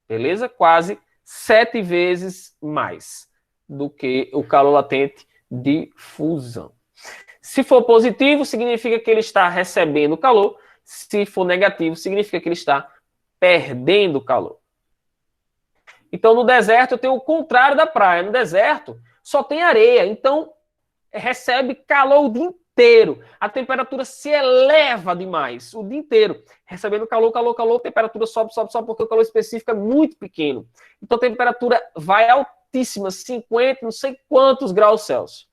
Beleza? Quase 7 vezes mais do que o calor latente de fusão. Se for positivo, significa que ele está recebendo calor. Se for negativo, significa que ele está perdendo calor. Então, no deserto, eu tenho o contrário da praia. No deserto, só tem areia. Então, recebe calor o dia inteiro. A temperatura se eleva demais o dia inteiro. Recebendo calor, calor, calor, a temperatura sobe, sobe, sobe, porque o calor específico é muito pequeno. Então, a temperatura vai altíssima, 50, não sei quantos graus Celsius.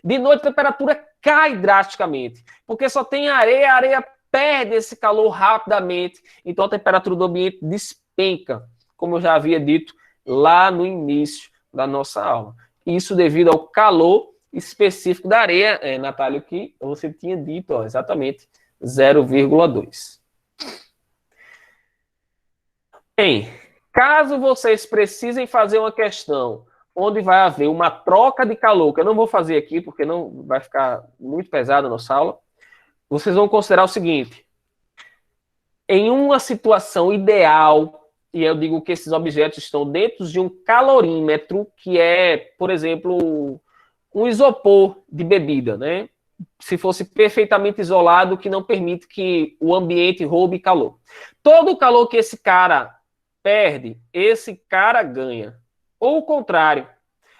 De noite, a temperatura cai drasticamente, porque só tem areia, a areia perde esse calor rapidamente, então a temperatura do ambiente despenca, como eu já havia dito lá no início da nossa aula. Isso devido ao calor específico da areia, Natália, que você tinha dito, ó, exatamente 0,2. Bem, caso vocês precisem fazer uma questão onde vai haver uma troca de calor, que eu não vou fazer aqui, porque não vai ficar muito pesado a nossa aula, vocês vão considerar o seguinte: em uma situação ideal, e eu digo que esses objetos estão dentro de um calorímetro, que é, por exemplo, um isopor de bebida, né? Se fosse perfeitamente isolado, que não permite que o ambiente roube calor. Todo o calor que esse cara perde, esse cara ganha. Ou o contrário,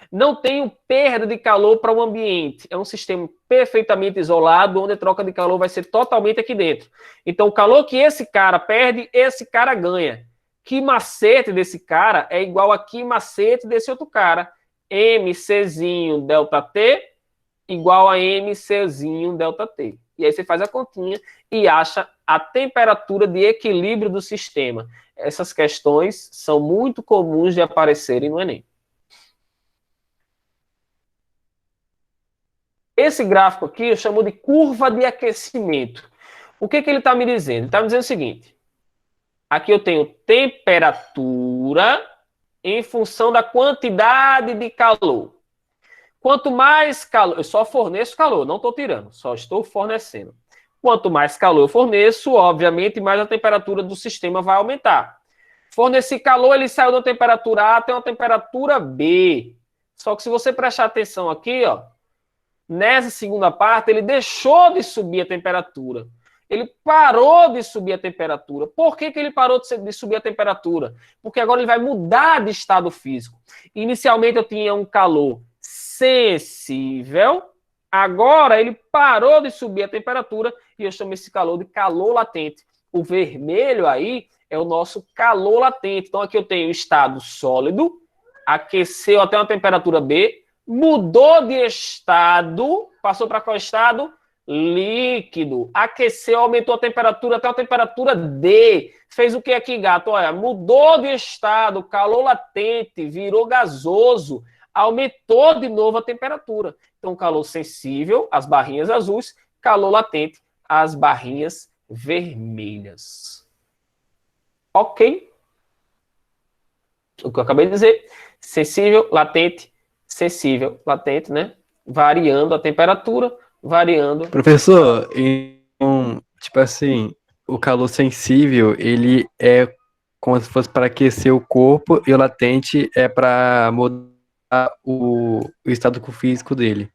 não tem perda de calor para o ambiente. É um sistema perfeitamente isolado, onde a troca de calor vai ser totalmente aqui dentro. Então, o calor que esse cara perde, esse cara ganha. Que macete desse cara é igual a que macete desse outro cara. MCzinho delta T igual a MCzinho delta T. E aí você faz a continha e acha a temperatura de equilíbrio do sistema. Essas questões são muito comuns de aparecerem no Enem. Esse gráfico aqui eu chamo de curva de aquecimento. O que ele está me dizendo? Ele está me dizendo o seguinte: aqui eu tenho temperatura em função da quantidade de calor. Quanto mais calor, eu só forneço calor, não estou tirando, só estou fornecendo. Quanto mais calor eu forneço, obviamente, mais a temperatura do sistema vai aumentar. Forneci calor, ele saiu da temperatura A até uma temperatura B. Só que se você prestar atenção aqui, ó, nessa segunda parte, ele deixou de subir a temperatura. Ele parou de subir a temperatura. Por que ele parou de subir a temperatura? Porque agora ele vai mudar de estado físico. Inicialmente eu tinha um calor sensível, agora ele parou de subir a temperatura e eu chamo esse calor de calor latente. O vermelho aí é o nosso calor latente. Então aqui eu tenho o estado sólido, aqueceu até uma temperatura B, mudou de estado, passou para qual estado? Líquido. Aqueceu, aumentou a temperatura até a temperatura D. Fez o que aqui, gato? Olha, mudou de estado, calor latente, virou gasoso, aumentou de novo a temperatura. Então, calor sensível, as barrinhas azuis, calor latente, as barrinhas vermelhas. Ok? O que eu acabei de dizer, sensível, latente, né? Variando a temperatura, variando. Professor, então, tipo assim, o calor sensível, ele é como se fosse para aquecer o corpo e o latente é para mudar o estado físico dele.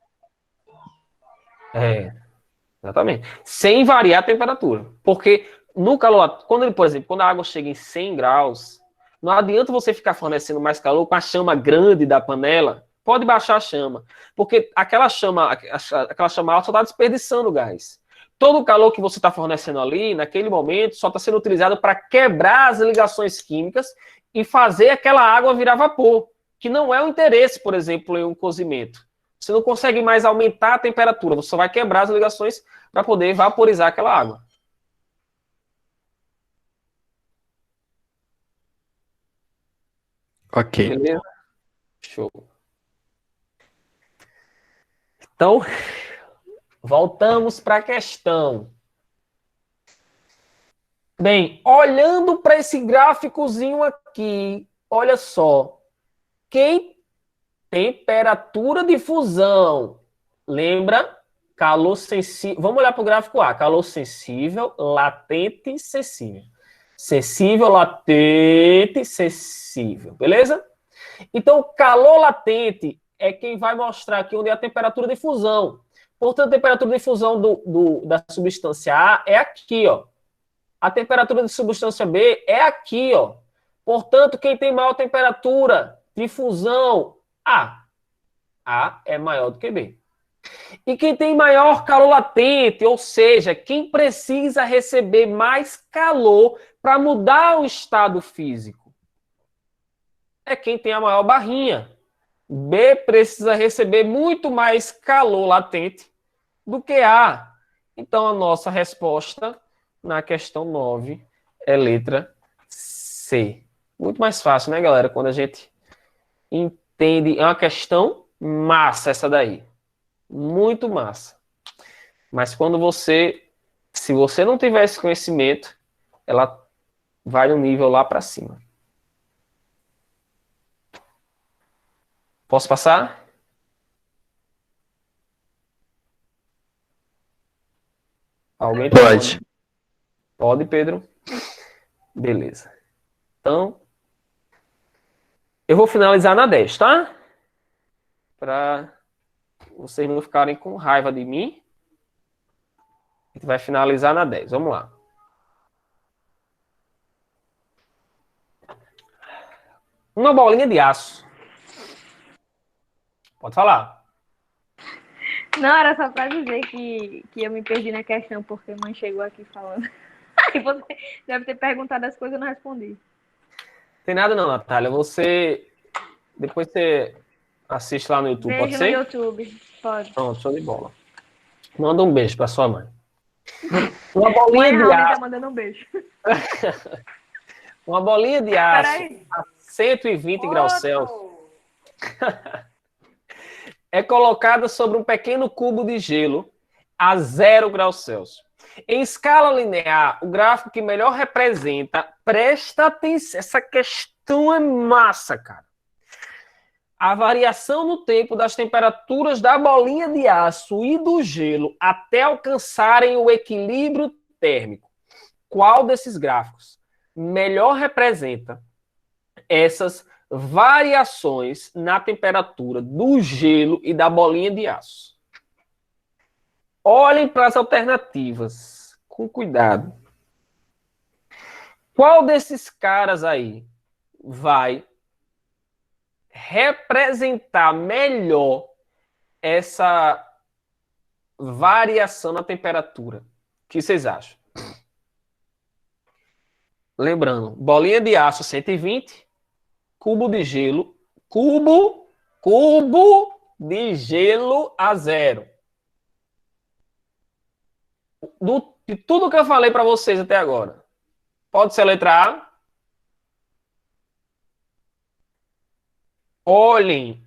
Exatamente. Sem variar a temperatura. Porque no calor, quando ele, por exemplo, quando a água chega em 100 graus, não adianta você ficar fornecendo mais calor com a chama grande da panela. Pode baixar a chama. Porque aquela chama alta só está desperdiçando gás. Todo o calor que você está fornecendo ali, naquele momento, só está sendo utilizado para quebrar as ligações químicas e fazer aquela água virar vapor, que não é o interesse, por exemplo, em um cozimento. Você não consegue mais aumentar a temperatura, você só vai quebrar as ligações para poder vaporizar aquela água. Ok. Beleza? Show. Então, voltamos para a questão. Bem, olhando para esse gráficozinho aqui, olha só. Temperatura de fusão Lembra? Calor sensível. Vamos olhar para o gráfico A. Calor sensível, latente e sensível. Sensível, latente, sensível. Beleza? Então, calor latente é quem vai mostrar aqui onde é a temperatura de fusão. Portanto, a temperatura de fusão da substância A é aqui, ó. A temperatura de substância B é aqui, ó. Portanto, quem tem maior temperatura de fusão, A. A é maior do que B. E quem tem maior calor latente, ou seja, quem precisa receber mais calor para mudar o estado físico, é quem tem a maior barrinha. B precisa receber muito mais calor latente do que A. Então, a nossa resposta na questão 9 é letra C. Muito mais fácil, né, galera? Quando a gente entende. É uma questão massa essa daí. Muito massa. Mas quando se você não tiver esse conhecimento, ela vai no nível lá para cima. Posso passar? Alguém tá Pode. falando? Pode, Pedro? Beleza. Então, eu vou finalizar na 10, tá? Para vocês não ficarem com raiva de mim. A gente vai finalizar na 10. Vamos lá. Uma bolinha de aço. Pode falar. Não, era só pra dizer que eu me perdi na questão, porque a mãe chegou aqui falando. Aí você deve ter perguntado as coisas e eu não respondi. Tem nada não, Natália. Depois você assiste lá no YouTube, Beijo pode no ser? YouTube. Pode. Pronto, show de bola. Manda um beijo para sua mãe. Uma bolinha Mãe de Raul tá aço. mandando um beijo. Uma bolinha de aço Peraí. a 120 graus Celsius é colocada sobre um pequeno cubo de gelo a 0 graus Celsius. Em escala linear, o gráfico que melhor representa, presta atenção, essa questão é massa, cara. A variação no tempo das temperaturas da bolinha de aço e do gelo até alcançarem o equilíbrio térmico. Qual desses gráficos melhor representa essas variações na temperatura do gelo e da bolinha de aço? Olhem para as alternativas com cuidado. Qual desses caras aí vai representar melhor essa variação na temperatura? O que vocês acham? Lembrando, bolinha de aço 120, cubo de gelo, cubo de gelo a 0. De tudo que eu falei para vocês até agora, pode ser a letra A? Olhem,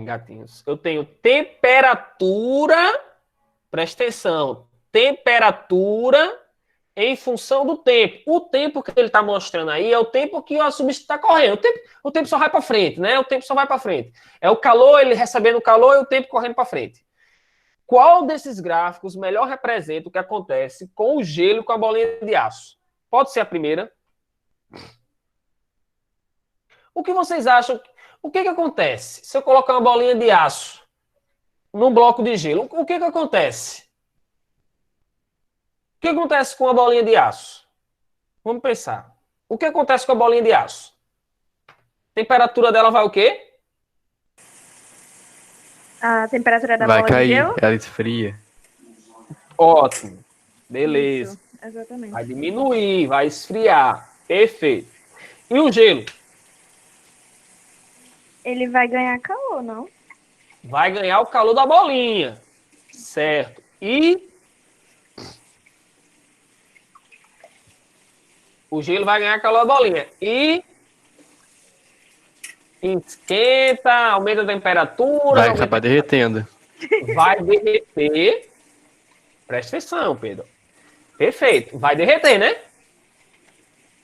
gatinhos. Eu tenho temperatura, presta atenção, temperatura em função do tempo. O tempo que ele está mostrando aí é o tempo que a substância está correndo. O tempo só vai para frente, né? O tempo só vai para frente. É o calor, ele recebendo calor e o tempo correndo para frente. Qual desses gráficos melhor representa o que acontece com o gelo e com a bolinha de aço? Pode ser a primeira. O que vocês acham? O que acontece se eu colocar uma bolinha de aço num bloco de gelo? O que acontece? O que acontece com a bolinha de aço? Vamos pensar. O que acontece com a bolinha de aço? A temperatura dela vai o quê? A temperatura da Vai bola de cair, gelo? ela esfria. Ótimo. Beleza. Isso, exatamente. Vai diminuir, vai esfriar. Perfeito. E o gelo? Ele vai ganhar calor, não? Vai ganhar o calor da bolinha. Certo. E o gelo vai ganhar calor da bolinha. E esquenta, aumenta a temperatura. Vai acabar derretendo. Vai derreter. Presta atenção, Pedro. Perfeito. Vai derreter, né?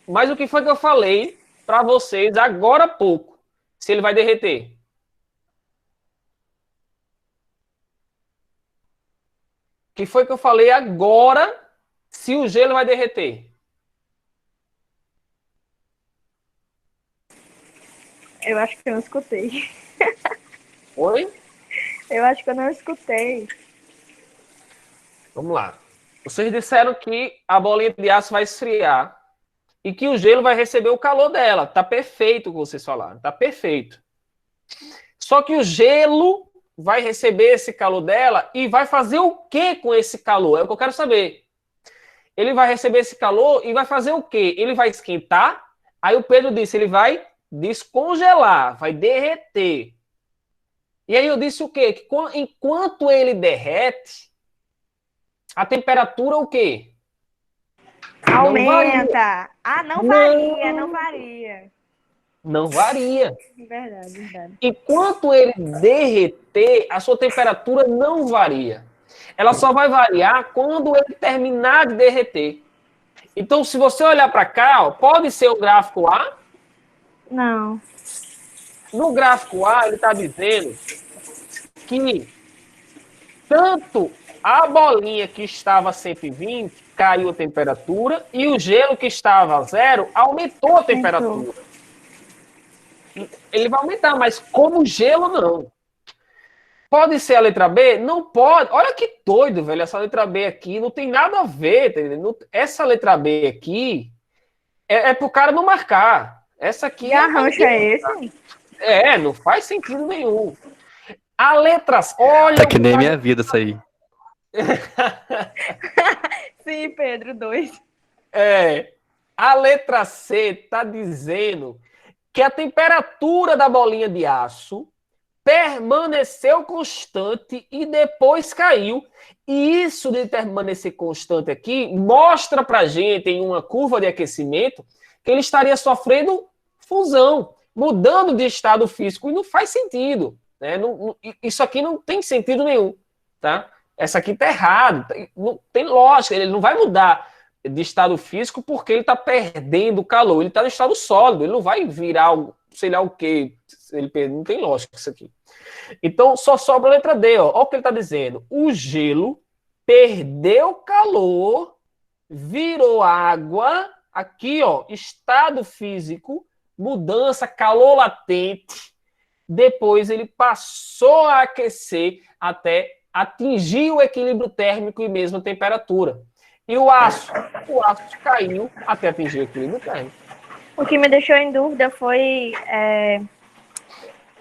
Mas o que foi que eu falei para vocês agora há pouco? Se ele vai derreter? que foi que eu falei agora, se o gelo vai derreter? Eu acho que eu não escutei. Oi? Eu acho que eu não escutei. Vamos lá. Vocês disseram que a bolinha de aço vai esfriar e que o gelo vai receber o calor dela. Tá perfeito o que vocês falaram. Tá perfeito. Só que o gelo vai receber esse calor dela e vai fazer o que com esse calor? É o que eu quero saber. Ele vai receber esse calor e vai fazer o quê? Ele vai esquentar. Aí o Pedro disse, ele vai descongelar, vai derreter. E aí eu disse o quê? Que enquanto ele derrete, a temperatura o quê? Aumenta. Não varia, não varia. Não varia. Verdade, verdade. Enquanto ele derreter, a sua temperatura não varia. Ela só vai variar quando ele terminar de derreter. Então, se você olhar para cá, ó, pode ser o gráfico A. Não. No gráfico A, ele está dizendo que tanto a bolinha que estava a 120 caiu a temperatura e o gelo que estava a 0 aumentou a temperatura. Ele vai aumentar, mas como gelo, não. Pode ser a letra B? Não pode. Olha que doido, velho. Essa letra B aqui não tem nada a ver. Tá entendendo? Essa letra B aqui é pro cara não marcar. Essa aqui Que arranjo é esse? não faz sentido nenhum. A letra... Olha... É que nem minha vida isso aí. Sim, Pedro, 2. A letra C está dizendo que a temperatura da bolinha de aço permaneceu constante e depois caiu. E isso de permanecer constante aqui mostra para gente, em uma curva de aquecimento, que ele estaria sofrendo fusão, mudando de estado físico. E não faz sentido. Né? Isso aqui não tem sentido nenhum. Tá? Essa aqui está errado. Não tem lógica. Ele não vai mudar de estado físico porque ele está perdendo calor. Ele está no estado sólido. Ele não vai virar, sei lá o quê. Não tem lógica isso aqui. Então, só sobra a letra D. Olha o que ele está dizendo. O gelo perdeu calor, virou água. Aqui, ó, estado físico, mudança, calor latente. Depois ele passou a aquecer até atingir o equilíbrio térmico e mesmo a temperatura. E o aço caiu até atingir o equilíbrio térmico. O que me deixou em dúvida foi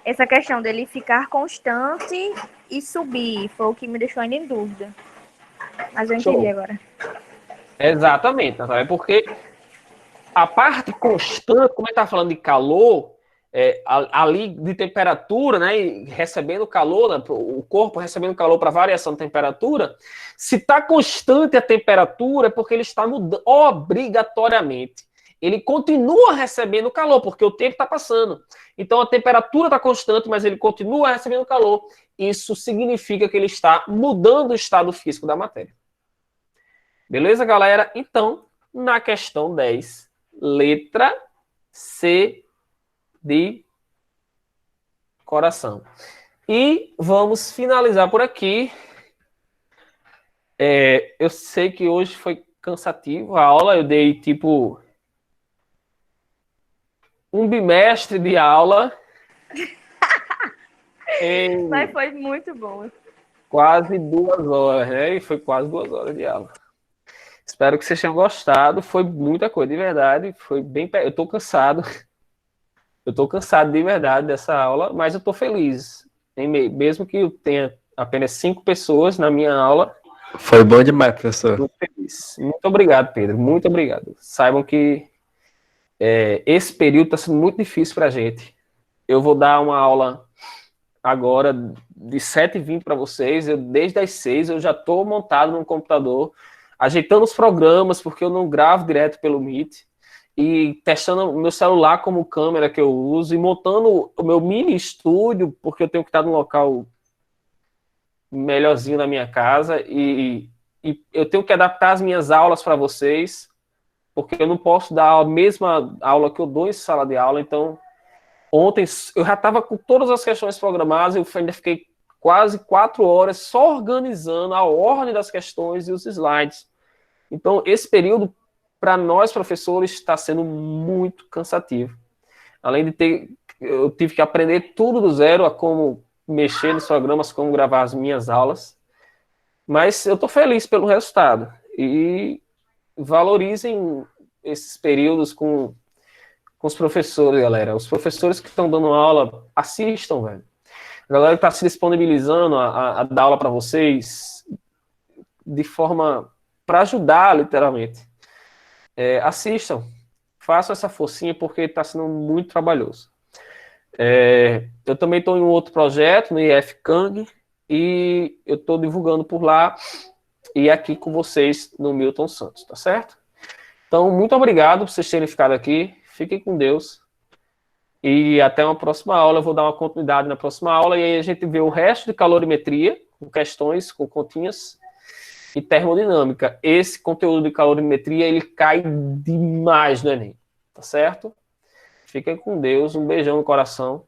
essa questão dele ficar constante e subir. Foi o que me deixou ainda em dúvida. Mas eu entendi agora. Exatamente. É porque a parte constante, como ele está falando de calor, ali de temperatura, né, e recebendo calor, né, o corpo recebendo calor para variação de temperatura, se está constante a temperatura é porque ele está mudando obrigatoriamente. Ele continua recebendo calor, porque o tempo está passando. Então a temperatura está constante, mas ele continua recebendo calor. Isso significa que ele está mudando o estado físico da matéria. Beleza, galera? Então, na questão 10, letra C de coração. E vamos finalizar por aqui. Eu sei que hoje foi cansativo a aula, eu dei tipo um bimestre de aula. Mas foi muito bom. Quase 2 horas, né? E foi quase 2 horas de aula. Espero que vocês tenham gostado. Foi muita coisa, de verdade. Foi bem... Eu tô cansado. Eu tô cansado de verdade dessa aula, mas eu tô feliz. Mesmo que eu tenha apenas 5 pessoas na minha aula. Foi bom demais, professor. Tô feliz. Muito obrigado, Pedro. Muito obrigado. Saibam que esse período está sendo muito difícil para a gente. Eu vou dar uma aula agora de 7h20 para vocês. Desde as 6 eu já estou montado no computador, ajeitando os programas, porque eu não gravo direto pelo Meet, e testando o meu celular como câmera que eu uso, e montando o meu mini estúdio, porque eu tenho que estar num local melhorzinho na minha casa, e eu tenho que adaptar as minhas aulas para vocês, porque eu não posso dar a mesma aula que eu dou em sala de aula. Então, ontem eu já estava com todas as questões programadas, eu ainda fiquei quase 4 horas só organizando a ordem das questões e os slides. Então, esse período, para nós professores, está sendo muito cansativo. Além de eu tive que aprender tudo do zero, a como mexer nos programas, como gravar as minhas aulas. Mas eu estou feliz pelo resultado. E valorizem esses períodos com os professores, galera. Os professores que estão dando aula, assistam, velho. A galera que está se disponibilizando a dar aula para vocês de forma para ajudar, literalmente. Assistam. Façam essa forcinha porque está sendo muito trabalhoso. Eu também estou em um outro projeto, no IF Kang, e eu estou divulgando por lá e aqui com vocês no Milton Santos, tá certo? Então, muito obrigado por vocês terem ficado aqui. Fiquem com Deus. E até uma próxima aula. Eu vou dar uma continuidade na próxima aula. E aí a gente vê o resto de calorimetria, com questões, com continhas, e termodinâmica. Esse conteúdo de calorimetria, ele cai demais no Enem. Tá certo? Fiquem com Deus. Um beijão no coração.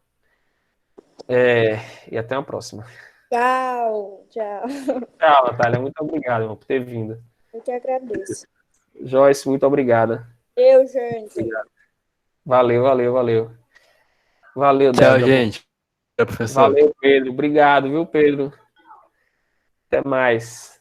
E até uma próxima. Tchau, tchau. Tchau, Natália. Muito obrigado, irmão, por ter vindo. Eu que agradeço. Joyce, muito obrigada. Eu, gente. Valeu, valeu, valeu. Valeu, Tchau, Débora. gente. Tchau, professor. Valeu, Pedro. Obrigado, viu, Pedro? Até mais.